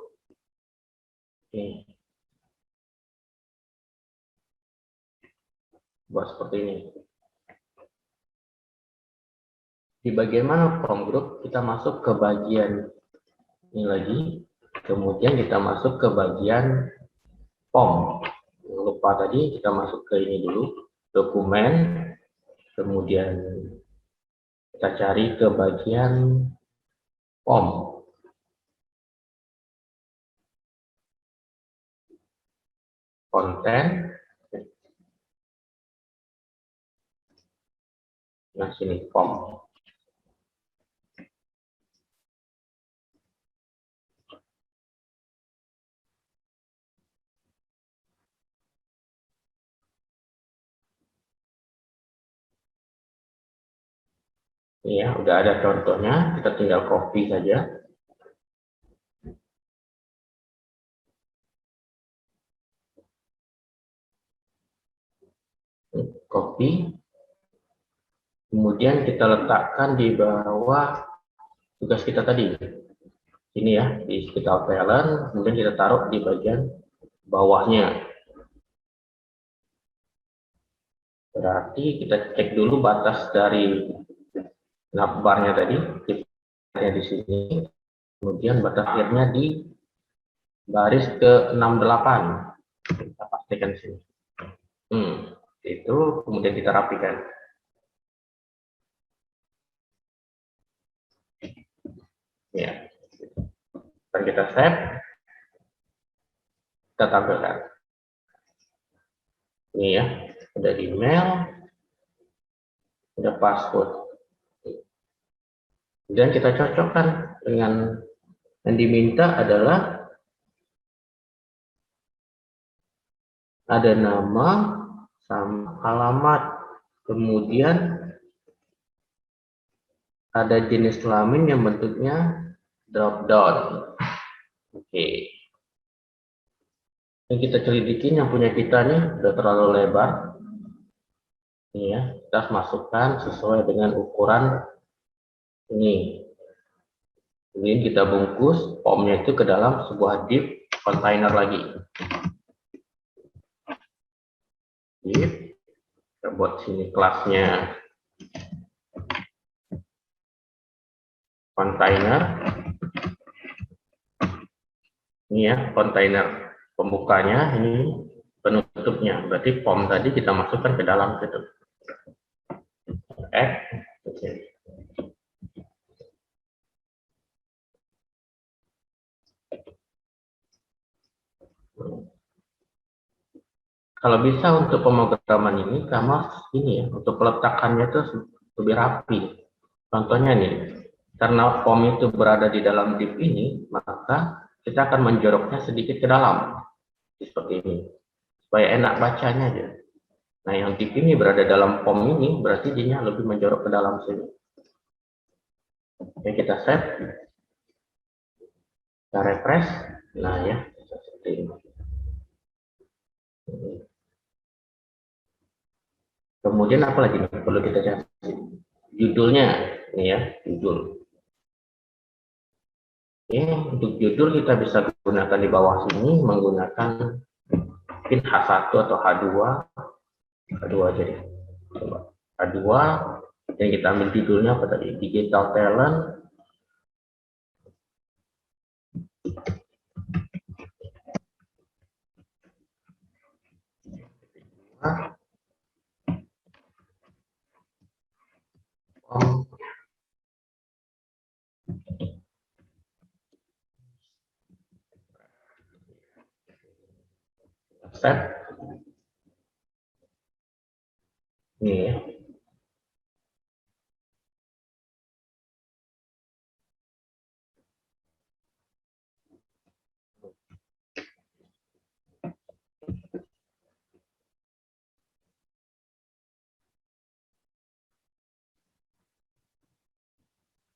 Speaker 1: Oke. Buat seperti ini. Di bagian mana form group, kita masuk ke bagian ini lagi. Kemudian kita masuk ke bagian form. Lupa tadi, kita masuk ke ini dulu. Dokumen. Kemudian kita cari ke bagian form. Konten. Nah, sini form. Ya, udah ada contohnya, kita tinggal copy saja. Copy. Kemudian kita letakkan di bawah tugas kita tadi. Ini ya, di sekitar talent, kemudian kita taruh di bagian bawahnya. Berarti kita cek dulu batas dari navbarnya tadi, di sini. Kemudian batas akhirnya di baris ke 68. Kita pastikan sini. Itu kemudian kita rapikan. Ya, dan kita save, kita tampilkan. Ini ya, ada email, ada password. Dan kita cocokkan dengan yang diminta adalah ada nama sama alamat, kemudian ada jenis kelamin yang bentuknya drop down. Oke. Yang kita selidikin yang punya kita nih udah terlalu lebar. Ini ya, kita harus masukkan sesuai dengan ukuran ini. Kemudian kita bungkus formnya itu ke dalam sebuah div container lagi. Div, kita buat sini kelasnya container. Ini ya, container pembukanya, ini penutupnya. Berarti form tadi kita masukkan ke dalam situ. Add. Oke. Kalau bisa untuk pemrograman ini, kamu ini ya, untuk peletakannya itu lebih rapi. Contohnya nih, karena form itu berada di dalam div ini, maka kita akan menjoroknya sedikit ke dalam, seperti ini, supaya enak bacanya aja. Nah, yang div ini berada dalam form ini, berarti dia lebih menjorok ke dalam sini. Oke, kita save, kita refresh, nah ya, seperti ini. Kemudian apa lagi nih perlu kita cari? Judulnya, ini ya, judul. Oke, untuk judul kita bisa gunakan di bawah sini menggunakan mungkin H1 atau H2. H2 aja deh. Coba. H2 yang kita ambil judulnya apa tadi? Digital Talent. Set. Ini ya.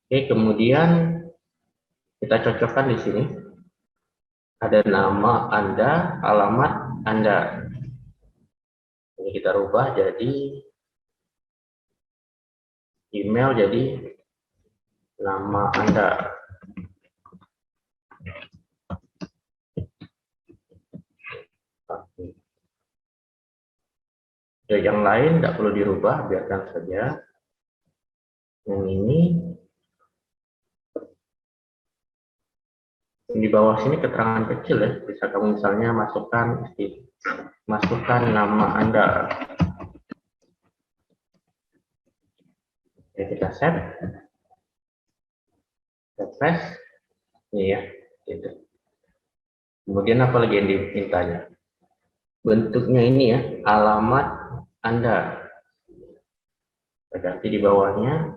Speaker 1: Oke, kemudian kita cocokkan di sini. Ada nama Anda, alamat Anda. Ini kita rubah jadi email, jadi nama Anda. Yang lain tidak perlu dirubah, biarkan saja. Yang ini di bawah sini keterangan kecil ya, bisa kamu misalnya masukkan nama Anda. Oke, kita save, refresh, ini ya, gitu. Kemudian apa lagi yang dimintanya? Bentuknya ini ya, alamat Anda. Kita ganti di bawahnya.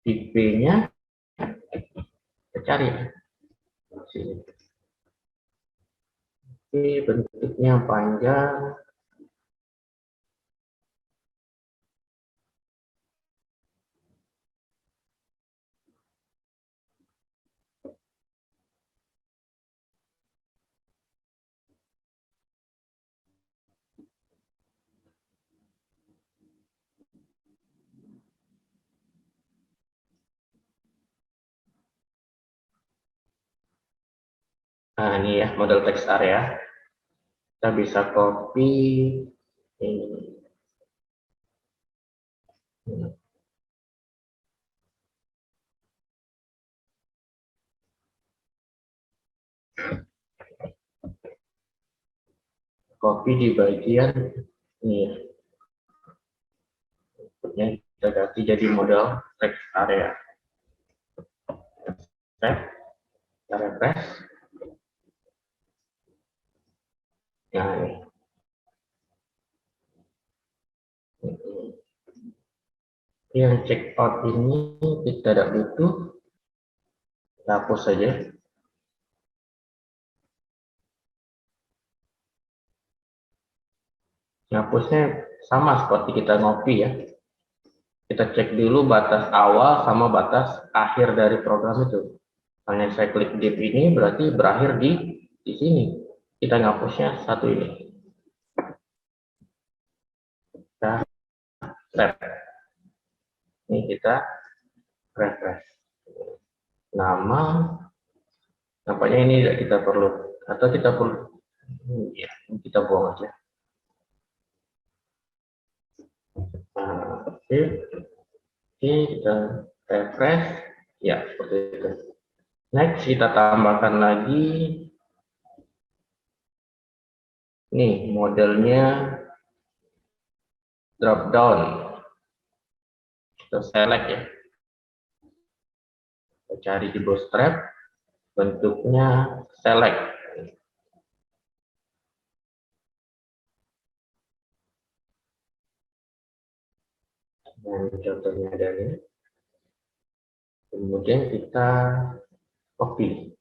Speaker 1: Tipenya kita cari. Oke, bentuknya panjang. Nah, ini ya model text area. Kita bisa copy ini. copy di bagian ini. Yang kita ganti jadi model text area. Save, kita refresh. Nah, ini. Yang check out ini kita tidak butuh, kita hapus saja. Hapusnya sama seperti kita ngopi ya. Kita cek dulu batas awal sama batas akhir dari program itu. Hanya saya klik div ini berarti berakhir di sini. Kita ngapusnya satu ini. Kita save. Ini kita refresh. Nama, nampaknya ini tidak kita perlu, atau kita perlu, ya, kita buang aja. Nah, oke, kita refresh, ya seperti itu. Next kita tambahkan lagi, nih modelnya drop down, kita select ya. Kita cari di Bootstrap, bentuknya select. Dan contohnya ada ini. Kemudian kita copy.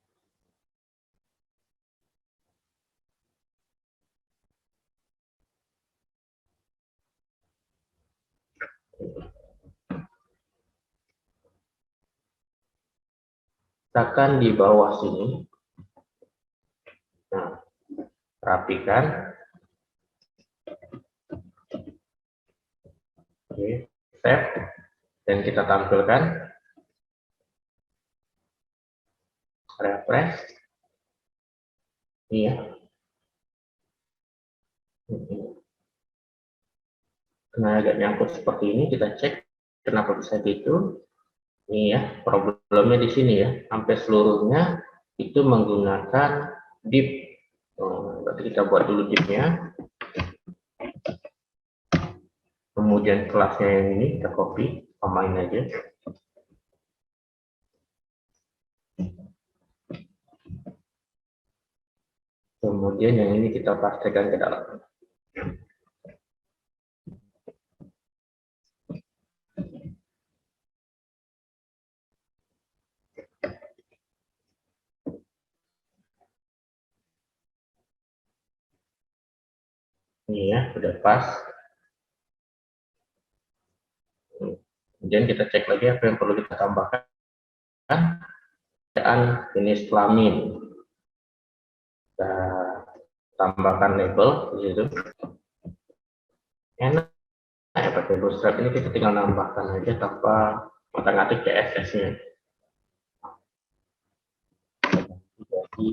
Speaker 1: Letakkan di bawah sini. Nah, rapikan. Oke, save. Dan kita tampilkan. Refresh. Ini ya. Karena agak nyangkut seperti ini, kita cek kenapa bisa gitu. Ini ya, problemnya di sini ya. Sampai seluruhnya itu menggunakan div. Berarti kita buat dulu divnya. Kemudian kelasnya yang ini kita copy, samain aja. Kemudian yang ini kita pastikan ke dalam. Ini ya, sudah pas. Kemudian kita cek lagi apa yang perlu kita tambahkan. Perbedaan jenis kelamin. Kita tambahkan label di situ. Enak ya pakai Bootstrap ini, kita tinggal nambahkan aja tanpa ngotak-ngatik CSS-nya. Jadi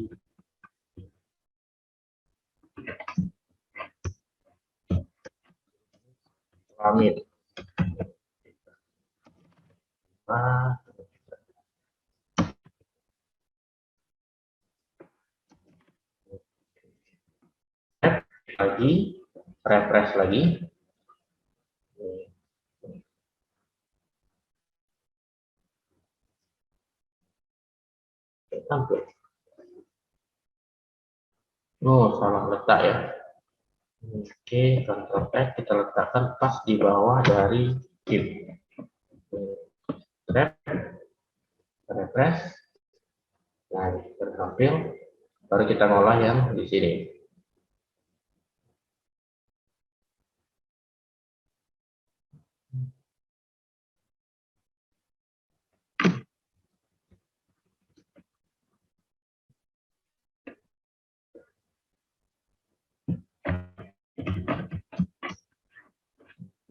Speaker 1: kelamin. Nah, lagi, refresh lagi. Tampil. Oh, salah letak ya. Oke, Ctrl F kita letakkan pas di bawah dari div. Refresh. Nah, tertampil. Baru kita ngolah yang di sini.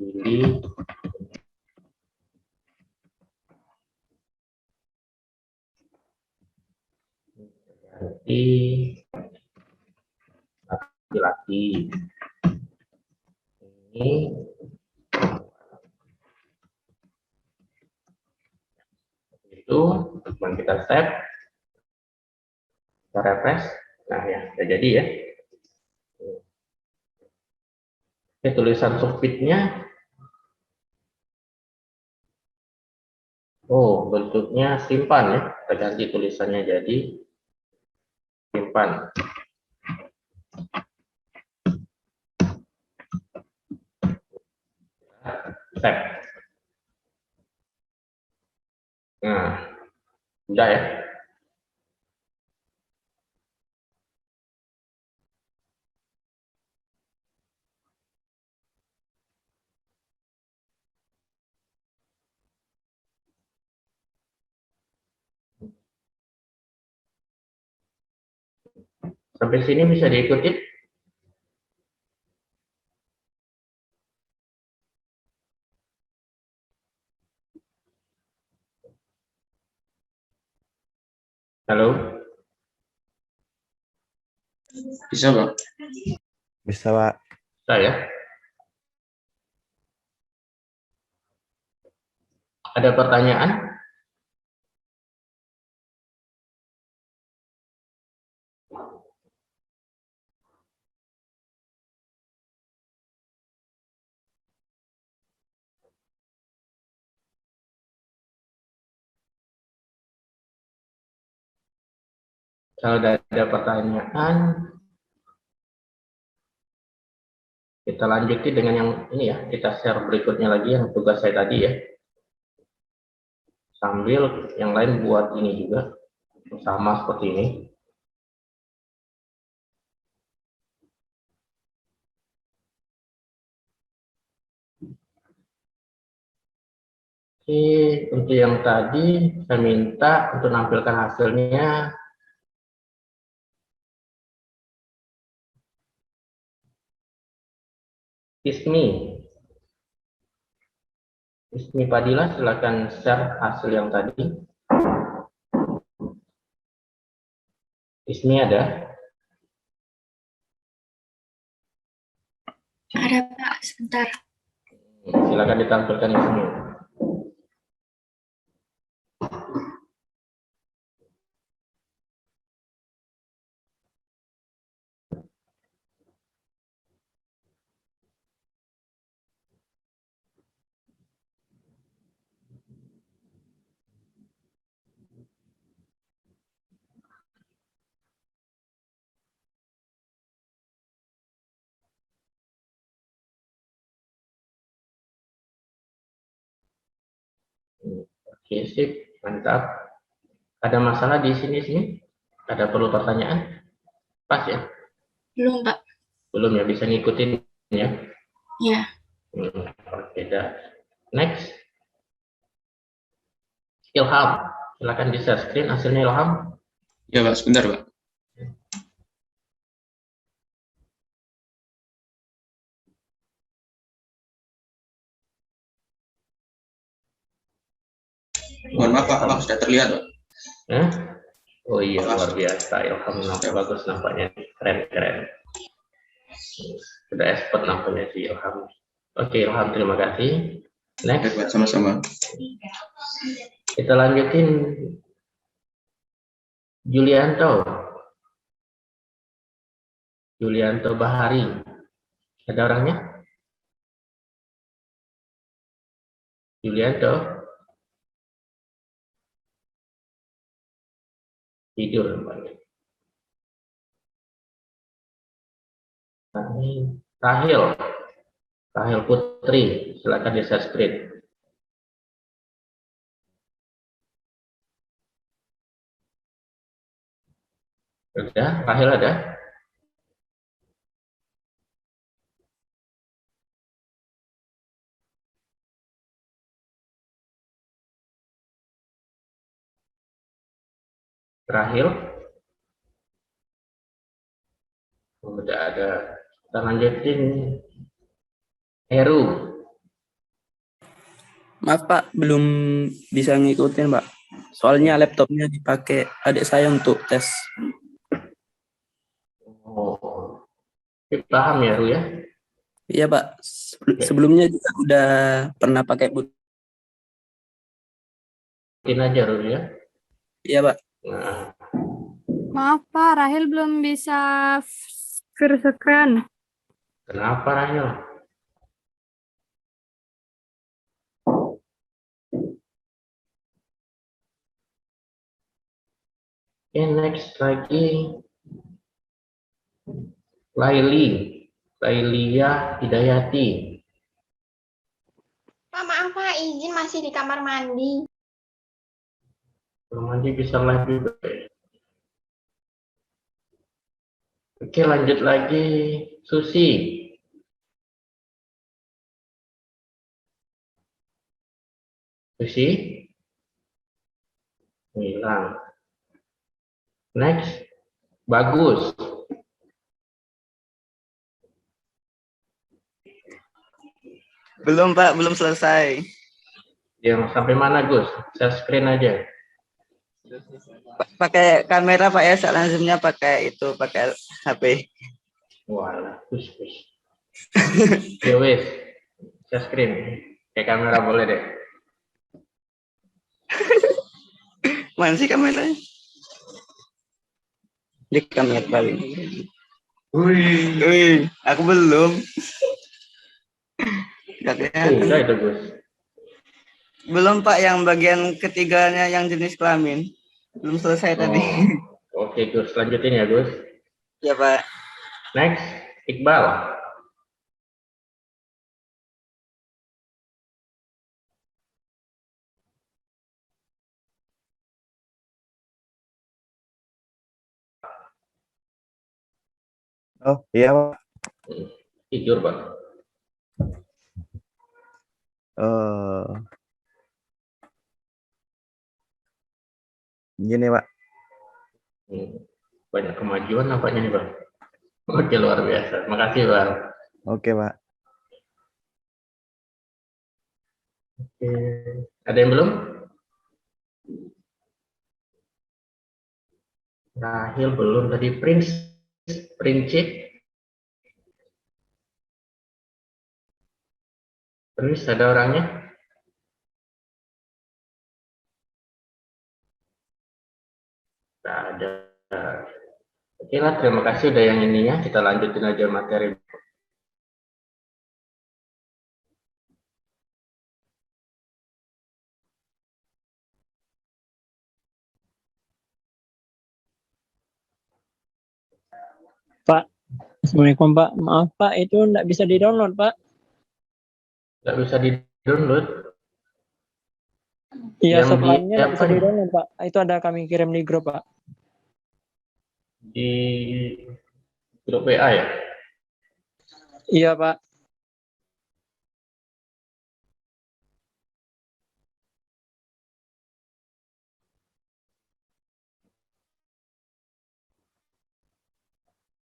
Speaker 1: Pilih ganti laki-laki. Ini itu, kemudian kita save, kita refresh. Nah ya, sudah jadi ya. Oke, tulisan submitnya. Oh, bentuknya simpan ya. Kita ganti tulisannya jadi simpan. Save. Nah, udah ya. Sampai sini bisa diikuti? Halo?
Speaker 3: Bisa, Pak.
Speaker 2: Bisa, Pak.
Speaker 1: Bisa ya? Ada pertanyaan? Kalau ada pertanyaan, kita lanjuti dengan yang ini ya. Kita share berikutnya lagi yang tugas saya tadi ya. Sambil yang lain buat ini juga. Sama seperti ini. Oke, untuk yang tadi saya minta untuk menampilkan hasilnya. Ismi Padilla, silakan share hasil yang tadi. Ismi ada?
Speaker 8: Ada Pak, sebentar.
Speaker 1: Silakan ditampilkan Ismi. Oke, sip, mantap. Ada masalah di sini? Ada perlu pertanyaan? Pas ya?
Speaker 8: Belum Pak.
Speaker 1: Belum ya, bisa ngikutin ya?
Speaker 8: Ya.
Speaker 1: Oke, dah. Next. Ilham, silakan di share screen hasilnya Ilham.
Speaker 3: Ya, Pak. Sebentar, Pak. Mohon maaf, Pak. Sudah terlihat, Pak.
Speaker 1: Oh iya, luar biasa. Ilham bagus nampaknya. Keren. Sudah expert nampaknya si Ilham. Oke, Ilham, terima kasih. Next.
Speaker 3: Pak, sama-sama.
Speaker 1: Kita lanjutin Julianto Bahari. Ada orangnya? Julianto? Tidur nampaknya. Rahel Putri, silakan di share screen. Sudah, Rahel ada? Rahel? Sudah ada. Kita lanjutin Heru.
Speaker 9: Maaf Pak, belum bisa ngikutin Pak. Soalnya laptopnya dipakai adik saya untuk tes.
Speaker 1: Oh, paham ya Heru ya?
Speaker 9: Iya Pak, sebelumnya juga udah pernah pakai
Speaker 1: Mungkin aja Heru ya?
Speaker 9: Iya Pak.
Speaker 1: Nah.
Speaker 10: Maaf Pak, Rahel belum bisa share screen.
Speaker 1: Kenapa Rahel? Oke, next lagi Laili, Lailia Hidayati.
Speaker 10: Pak, maaf Pak, izin masih di kamar mandi.
Speaker 1: Belum mandi bisa live juga. Oke, lanjut lagi Susi. Susi hilang. Next, Bagus.
Speaker 9: Belum Pak, belum selesai.
Speaker 1: Yang sampai mana Gus? Share screen aja.
Speaker 9: Pakai kamera Pak ya, selanjutnya pakai itu, pakai HP.
Speaker 1: Walah, Gus. Ya wes, share screen. Kayak kamera boleh deh.
Speaker 9: Mana sih kameranya? Di kamera paling. Wih, aku belum. Nggak kelihatan.
Speaker 1: Udah itu Gus.
Speaker 9: Belum Pak, yang bagian ketiganya yang jenis kelamin. Belum selesai tadi.
Speaker 1: Oke Gus, lanjutin ya Gus.
Speaker 9: Ya Pak.
Speaker 1: Next, Iqbal.
Speaker 2: Oh iya Pak.
Speaker 1: Tidur Pak.
Speaker 2: Gini Pak.
Speaker 1: Banyak kemajuan nampaknya nih Bang. Oke, luar biasa. Makasih Bang.
Speaker 2: Oke Pak.
Speaker 1: Oke. Ada yang belum? Rahil belum. Tadi Prince ada orangnya? Tidak ada. Oke lah, terima kasih udah yang ininya. Kita lanjutin aja materi.
Speaker 5: Pak, Assalamualaikum Pak. Maaf Pak, itu nggak bisa di-download Pak.
Speaker 1: Nggak bisa di-download?
Speaker 5: Iya,
Speaker 1: Yang di
Speaker 5: subline-nya nggak bisa
Speaker 1: apa nih?
Speaker 5: di-download Pak. Itu ada kami kirim di grup Pak.
Speaker 1: Di grup WA ya?
Speaker 5: Iya Pak.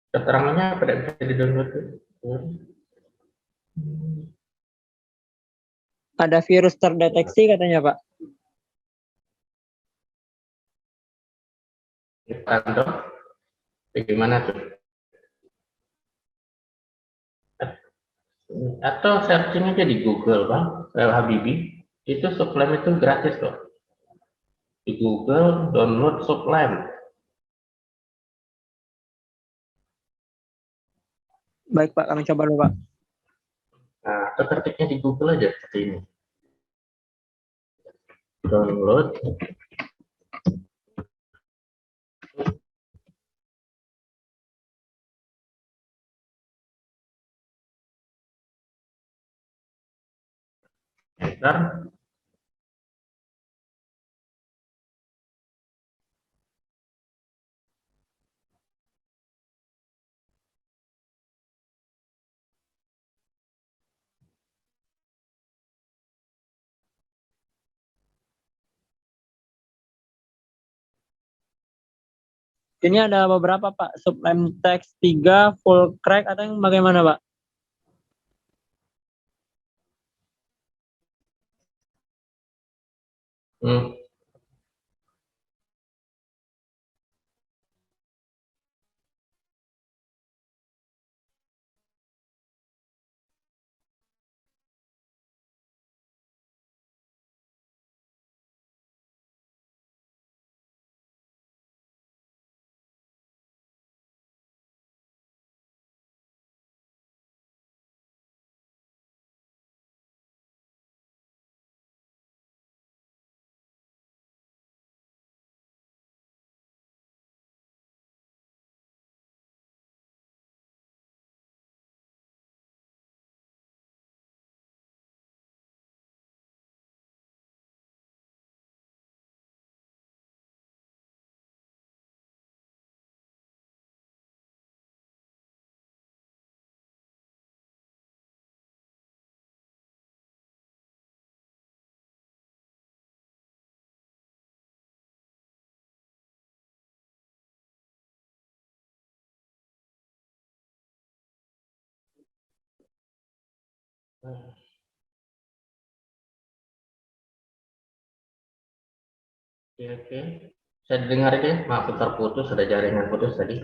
Speaker 1: Keterangannya apa tidak bisa di-download?
Speaker 5: Ada virus terdeteksi katanya Pak.
Speaker 1: Kantor? Bagaimana tuh? Atau searching aja di Google Bang, Habibie. Itu Sublime itu gratis kok. Di Google download Sublime.
Speaker 5: Baik Pak, kami coba dulu Pak.
Speaker 1: Nah, atau ketiknya di Google aja seperti ini. Download Enter.
Speaker 5: Ini ada beberapa Pak. Sublime Text 3, full crack atau yang bagaimana Pak?
Speaker 1: Oke. Saya dengar ya, maaf terputus, ada jaringan putus tadi.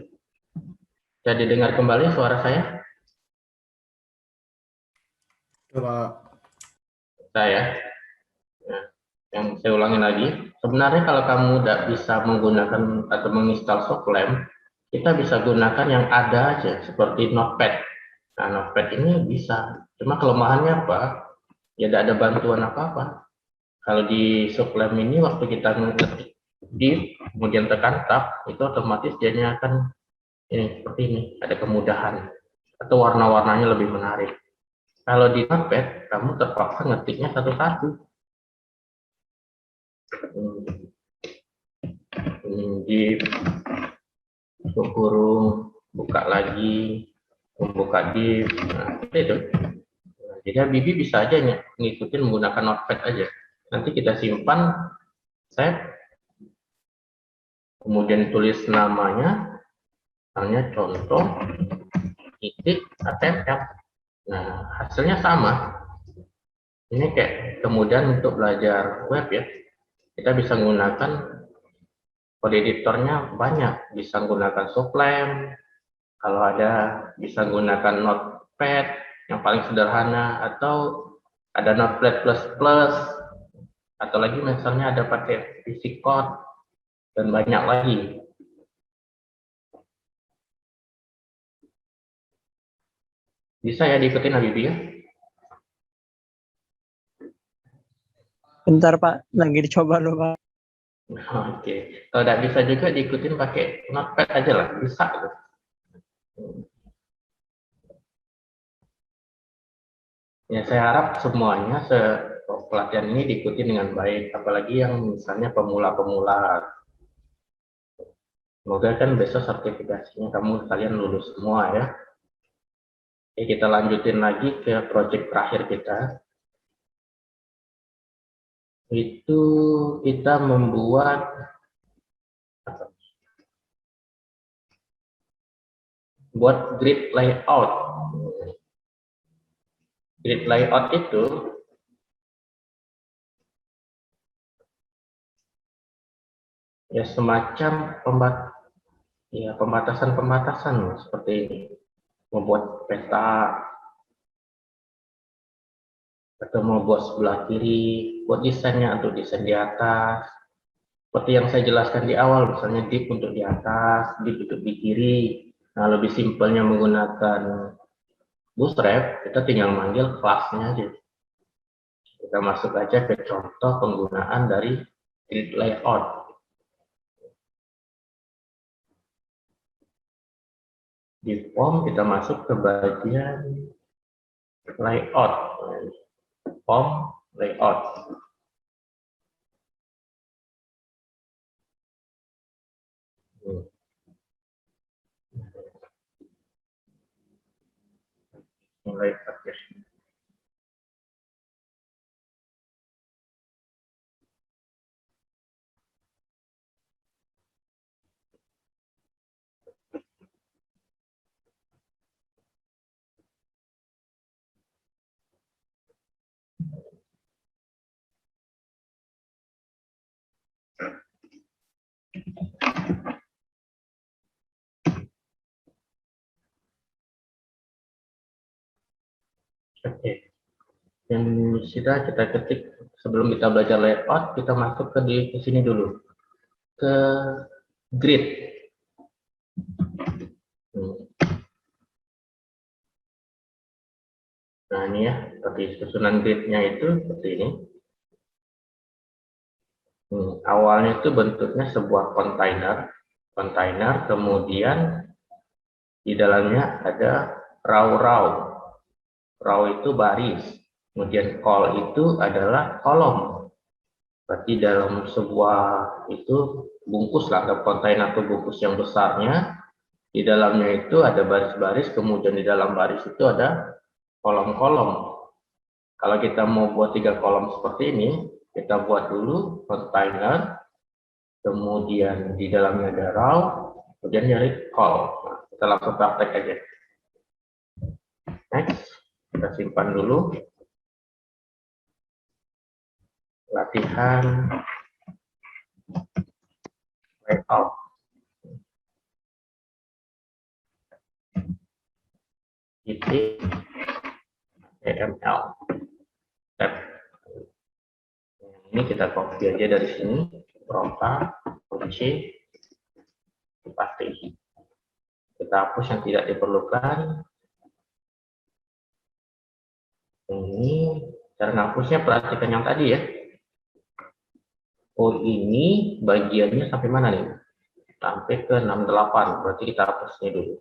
Speaker 1: Saya didengar kembali suara saya?
Speaker 6: Coba
Speaker 1: Saya. Nah, yang saya ulangi lagi, sebenarnya kalau kamu tidak bisa menggunakan atau menginstal Sublime, kita bisa gunakan yang ada aja, seperti Notepad. Nah, Notepad ini bisa, cuma kelemahannya apa? Ya tidak ada bantuan apa-apa. Kalau di Sublime ini, waktu kita ngetik div, kemudian tekan tab, itu otomatis dianya akan ini seperti ini, ada kemudahan atau warna-warnanya lebih menarik. Kalau di Notepad, kamu terpaksa ngetiknya satu-satu. Div, kurung, buka lagi, membuka div, nah, seperti itu. Nah, jadi Habibie bisa aja ngikutin menggunakan Notepad aja. Nanti kita simpan, save, kemudian tulis namanya, misalnya contoh, titik, HTML. Nah, hasilnya sama. Ini kayak kemudian untuk belajar web ya, kita bisa menggunakan kode editornya banyak, bisa menggunakan Sublime, kalau ada bisa menggunakan Notepad yang paling sederhana, atau ada Notepad++, atau lagi misalnya ada pakai VisiCode, dan banyak lagi. Bisa ya diikutin Habibie ya?
Speaker 5: Bentar Pak, lagi dicoba dulu Pak.
Speaker 1: Oke, kalau tidak bisa juga diikutin pakai Notepad aja lah, bisa gitu. Ya, saya harap semuanya pelatihan ini diikuti dengan baik, apalagi yang misalnya pemula-pemula. Semoga kan besok sertifikasinya kamu kalian lulus semua ya. Oke, kita lanjutin lagi ke project terakhir kita. Itu kita membuat grid layout. Grid layout itu ya semacam pembatasan-pembatasan seperti ini. Membuat peta atau membuat sebelah kiri, buat desainnya untuk desain di atas. Seperti yang saya jelaskan di awal, misalnya div untuk di atas, div untuk di kiri. Nah, lebih simpelnya menggunakan Bootstrap, kita tinggal manggil kelasnya aja. Kita masuk aja ke contoh penggunaan dari grid layout. Di form kita masuk ke bagian layout. Form layout. Mulai pakai. Oke. Dan sudah kita ketik sebelum kita belajar layout, kita masuk ke sini dulu. Ke grid. Nah, ini ya, tapi susunan gridnya itu seperti ini. Awalnya itu bentuknya sebuah kontainer, kemudian di dalamnya ada row. Row itu baris, kemudian col itu adalah kolom. Berarti dalam sebuah itu bungkus lah, ada kontainer atau bungkus yang besarnya, di dalamnya itu ada baris-baris, kemudian di dalam baris itu ada kolom-kolom. Kalau kita mau buat 3 kolom seperti ini, kita buat dulu kontainer, kemudian di dalamnya ada row, kemudian nyari col. Nah, kita langsung praktek aja. Next, kita simpan dulu. latihan layout. Titik HTML. Tab. Ini kita copy aja dari sini, Ctrl+, Kunci, paste. Kita hapus yang tidak diperlukan. Ini cara ngapusnya, perhatikan yang tadi ya. Oh, ini bagiannya sampai mana nih? Sampai ke 68, berarti kita hapus ini dulu.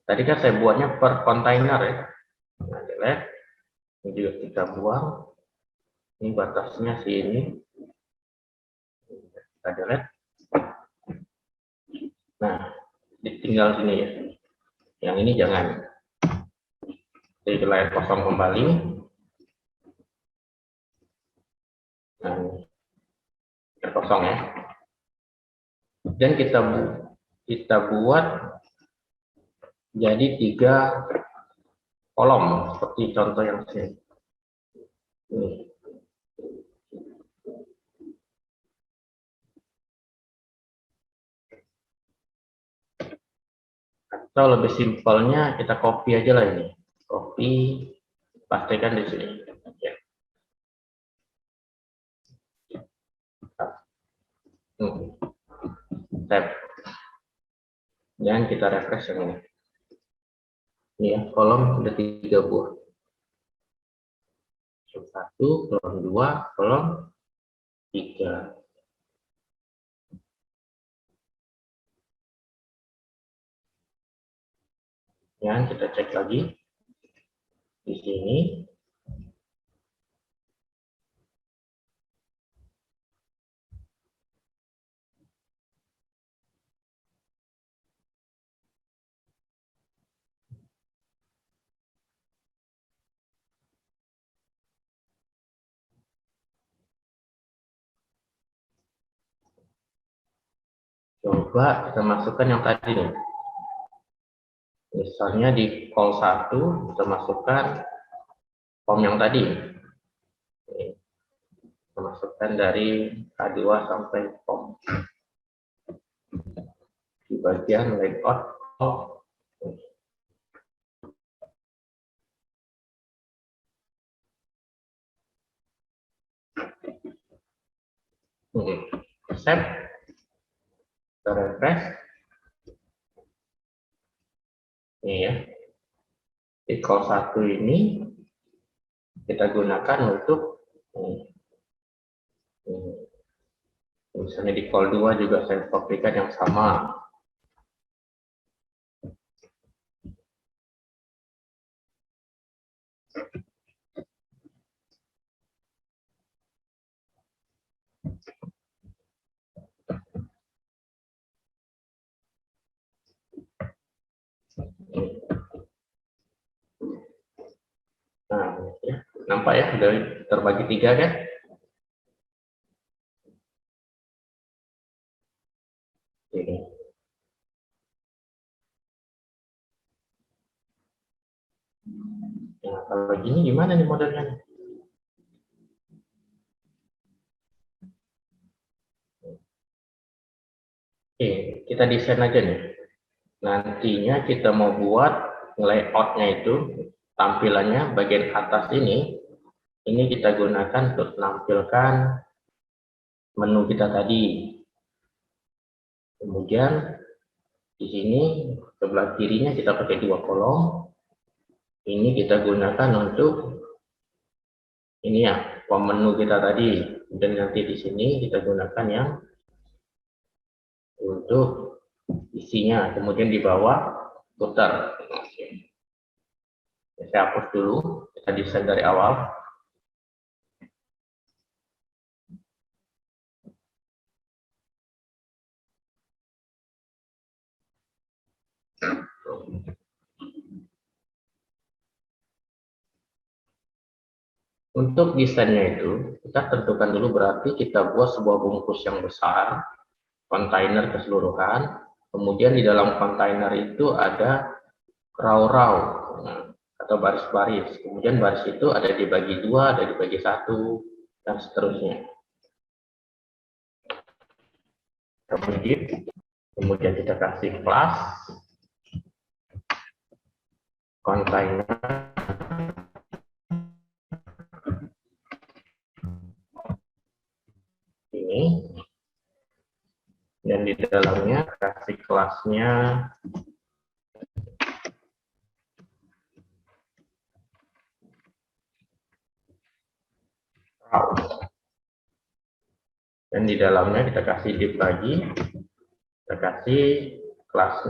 Speaker 1: Tadi kan saya buatnya per kontainer ya. Nah, delete. Ini juga kita buang. Ini batasnya sini. Kita delete. Nah, tinggal sini ya. Yang ini jangan. Jadi layar kosong kembali. Nah, layar kosong ya. Dan kita buat jadi 3 kolom seperti contoh yang sini. Ini. Atau lebih simpelnya kita copy aja lah ini. Copy, pastikan di sini. Ya. Tab. Dan kita refresh yang ini. Ini ya, kolom ada 3 buah. Kolom 1, kolom 2, kolom 3. Dan kita cek lagi di sini. Coba kita masukkan yang tadi nih. Misalnya di call 1 kita masukkan form yang tadi. Kita masukkan dari A2 sampai form. Di bagian layout. Save. Kita refresh. Ini ya. Di call 1 ini kita gunakan untuk misalnya di call 2 juga saya kopikan yang sama. Nah, ya, nampak ya, sudah terbagi 3 kan? Ini. Nah, kalau gini gimana nih modelnya? Oke, kita desain aja nih. Nantinya kita mau buat layoutnya itu, tampilannya bagian atas ini kita gunakan untuk menampilkan menu kita tadi. Kemudian di sini sebelah kirinya kita pakai 2 kolom. Ini kita gunakan untuk ini ya, form menu kita tadi. Dan nanti di sini kita gunakan yang untuk isinya. Kemudian di bawah footer. Saya hapus dulu, kita desain dari awal. Untuk desainnya itu, kita tentukan dulu berarti kita buat sebuah bungkus yang besar, kontainer keseluruhan, kemudian di dalam kontainer itu ada raw-raw. Nah, kata atau baris-baris. Kemudian baris itu ada dibagi dua, ada dibagi satu, dan seterusnya. Kemudian kita kasih kelas, container, ini, dan di dalamnya kasih kelasnya raw. Dan di dalamnya kita kasih div lagi, kita kasih kelas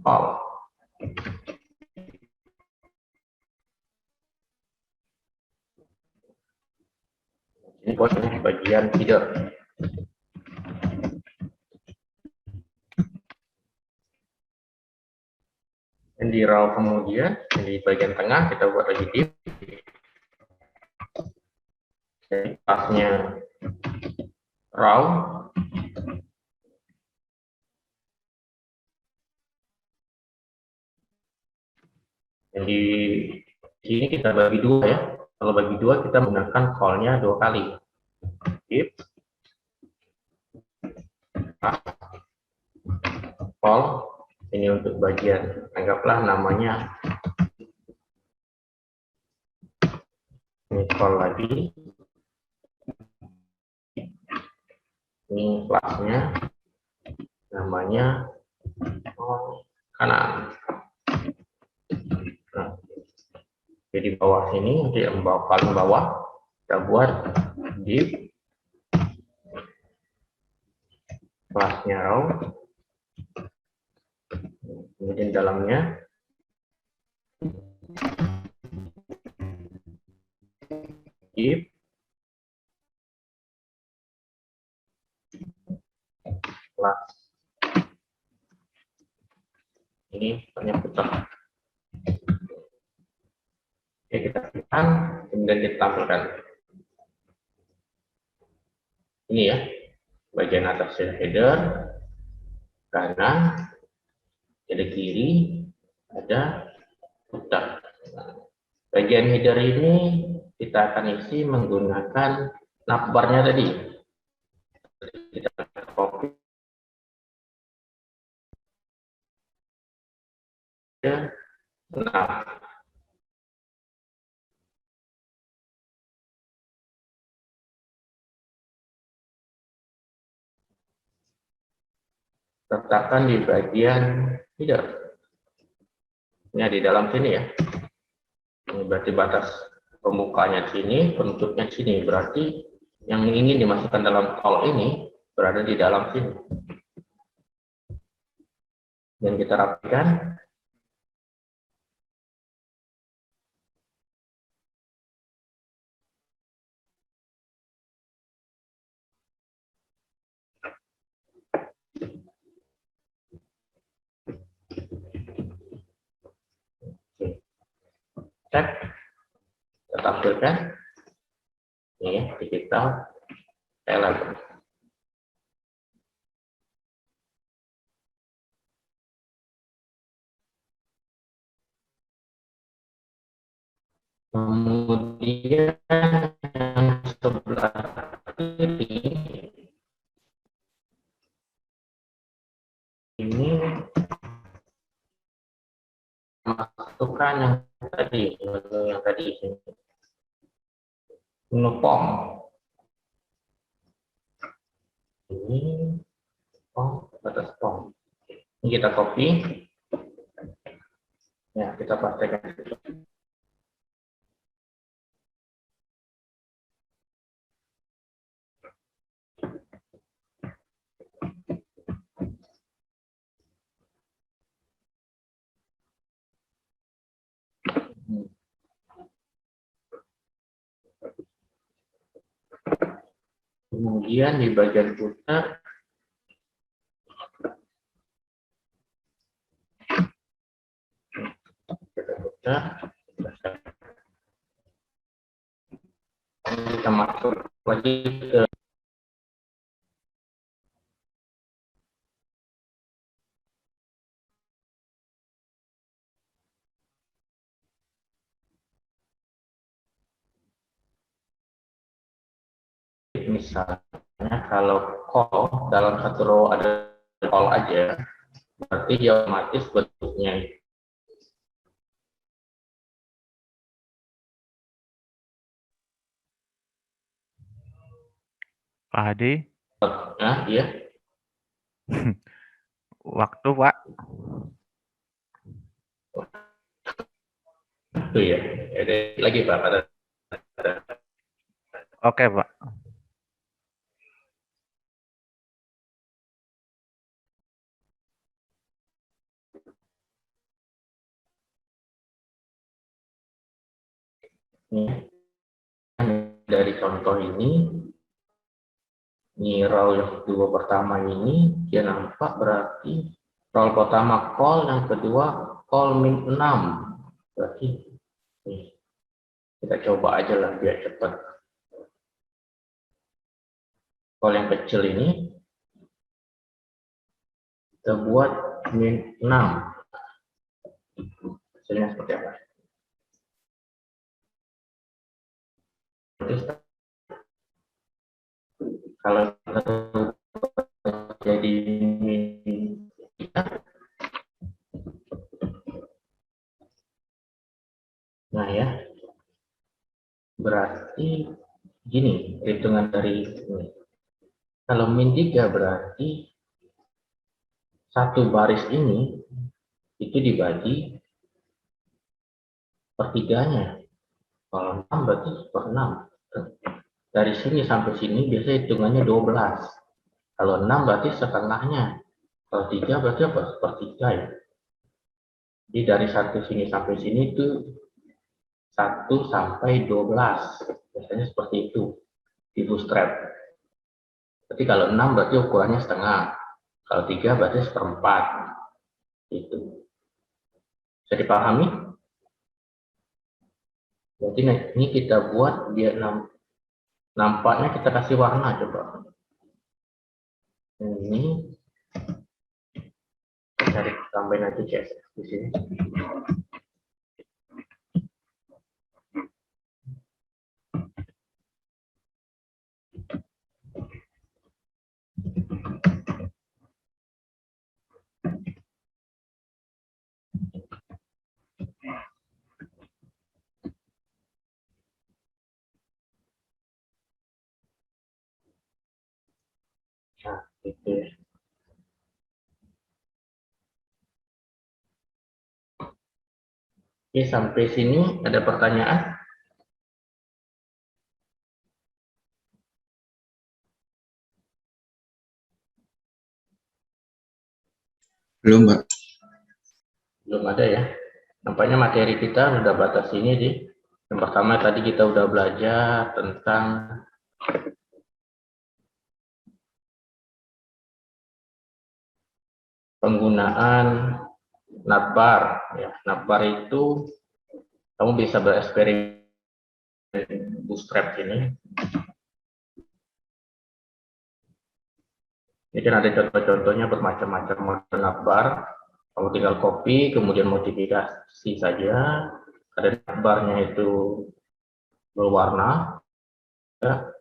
Speaker 1: all. Ini buat bagian header. Dan di raw kemudian di bagian tengah kita buat lagi div. Jadi kelasnya raw. Dan di sini kita bagi dua ya. Kalau bagi dua kita menggunakan call-nya dua kali. Div call. Ini untuk bagian, anggaplah namanya ini call lagi. Ini kelasnya namanya kanan. Nah, jadi bawah sini, di paling bawah kita buat div kelasnya raw. Kemudian dalamnya div kelas. Ini banyak putih. Oke, kita tekan, kemudian kita tampilkan. Ini ya, bagian atasnya header, kanan, ada kiri, ada footer. Bagian header ini kita akan isi menggunakan navbarnya tadi. Kita copy nav. Letakkan di bagian header. Ini di dalam sini ya. Ini berarti batas pembukanya sini, penutupnya sini. Berarti yang ingin dimasukkan dalam call ini berada di dalam sini. Dan kita rapikan. Cek, kita tampilkan ini digital element. Kemudian yang sebelah kiri ini masukkan yang tadi menu form. Ini form, batas form. Ini kita copy. Ya, kita pastikan. Kemudian di bagian footer kita masuk lagi ke misalnya kalau call dalam satu row ada call aja, berarti dia otomatis bentuknya
Speaker 4: Pak Hadi,
Speaker 1: nah, iya.
Speaker 4: waktu Pak.
Speaker 1: Itu ya. Ada lagi Pak, ada.
Speaker 4: Oke Pak.
Speaker 1: Dari contoh ini row yang kedua pertama ini dia nampak berarti row pertama call, yang kedua call min 6. Berarti nih, kita coba aja lah biar cepat. Call yang kecil ini kita buat min 6. Hasilnya seperti apa? Kalau jadi min 3, nah ya, berarti gini hitungan dari ini. Kalau min 3 berarti satu baris ini itu dibagi per 3-nya. Kalau 6 berarti per 6. Dari sini sampai sini biasanya hitungannya 12. Kalau 6 berarti setengahnya. Kalau 3 berarti apa? Sepertiga ya. Jadi dari satu sini sampai sini itu 1 sampai 12. Biasanya seperti itu di bootstrap. Berarti kalau 6 berarti ukurannya setengah. Kalau 3 berarti seperempat. Itu. Bisa dipahami? Berarti ini kita buat dia nampaknya kita kasih warna coba. Ini cari tambahin aja CSS di sini. Nah, gitu ya. Oke, sampai sini ada pertanyaan?
Speaker 3: Belum, Pak.
Speaker 1: Belum ada ya. Nampaknya materi kita sudah batas ini sih. Yang pertama tadi kita udah belajar tentang penggunaan navbar. Ya, navbar itu kamu bisa bereksperimen bootstrap ini. Ini kan ada contoh-contohnya bermacam-macam model navbar. Kamu tinggal copy, kemudian modifikasi saja. Ada navbarnya itu berwarna. Ya.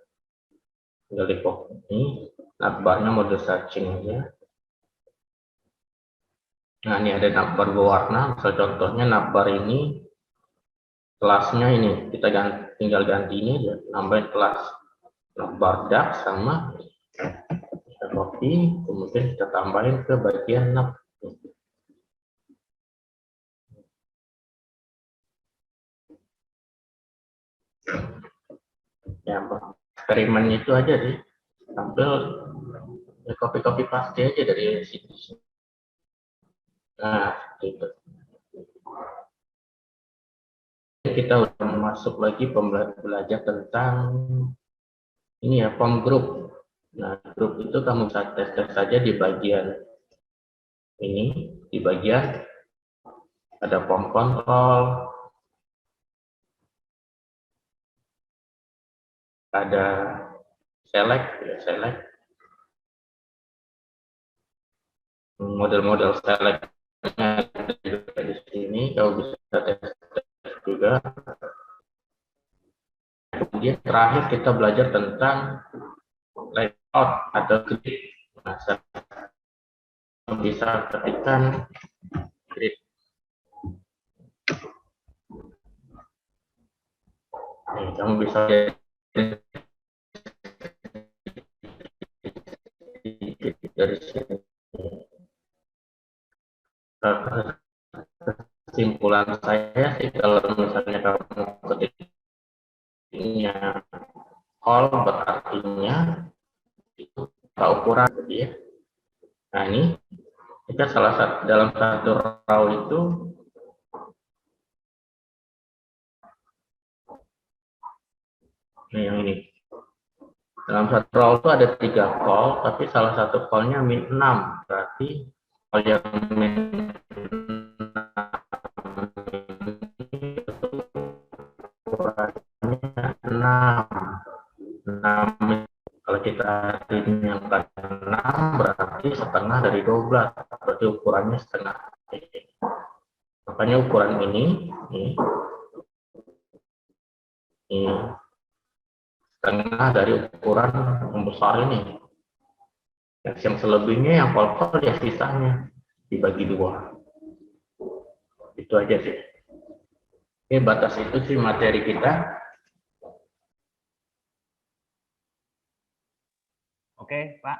Speaker 1: Tinggal di copy. Navbarnya mode searching aja. Nah, ini ada navbar berwarna. Misal contohnya navbar ini kelasnya ini kita tinggal ganti ini aja, nambahin kelas navbar dark sama kita copy, kemudian kita tambahin ke bagian nav. Ya, eksperimen itu aja sih, tampil ya, copy paste aja dari situ. Nah, gitu. Kita udah masuk lagi belajar tentang ini ya, form group. Nah, grup itu kamu bisa tes saja di bagian ini, di bagian ada form control, ada select, ya, select, model-model select di sini, kamu bisa tes juga. Kemudian terakhir kita belajar tentang layout atau grid. Nah, saya bisa ketikkan grid. Nih, kamu bisa lihat dari sini. Kesimpulan saya sih kalau misalnya kamu ketiknya all berartinya itu ukuran gitu ya. Nah ini kita salah satu dalam satu row itu yang ini. Dalam satu row itu ada 3 call, tapi salah satu call-nya min 6. Berarti call yang min 6. Kalau kita dinyatakan 6 berarti setengah dari 12. Berarti ukurannya setengah. Makanya ukuran ini setengah dari ukuran yang besar ini. Yang selebihnya yang kol-kol ya sisanya dibagi 2. Itu aja sih. Oke, batas itu sih materi kita.
Speaker 4: Oke, Pak.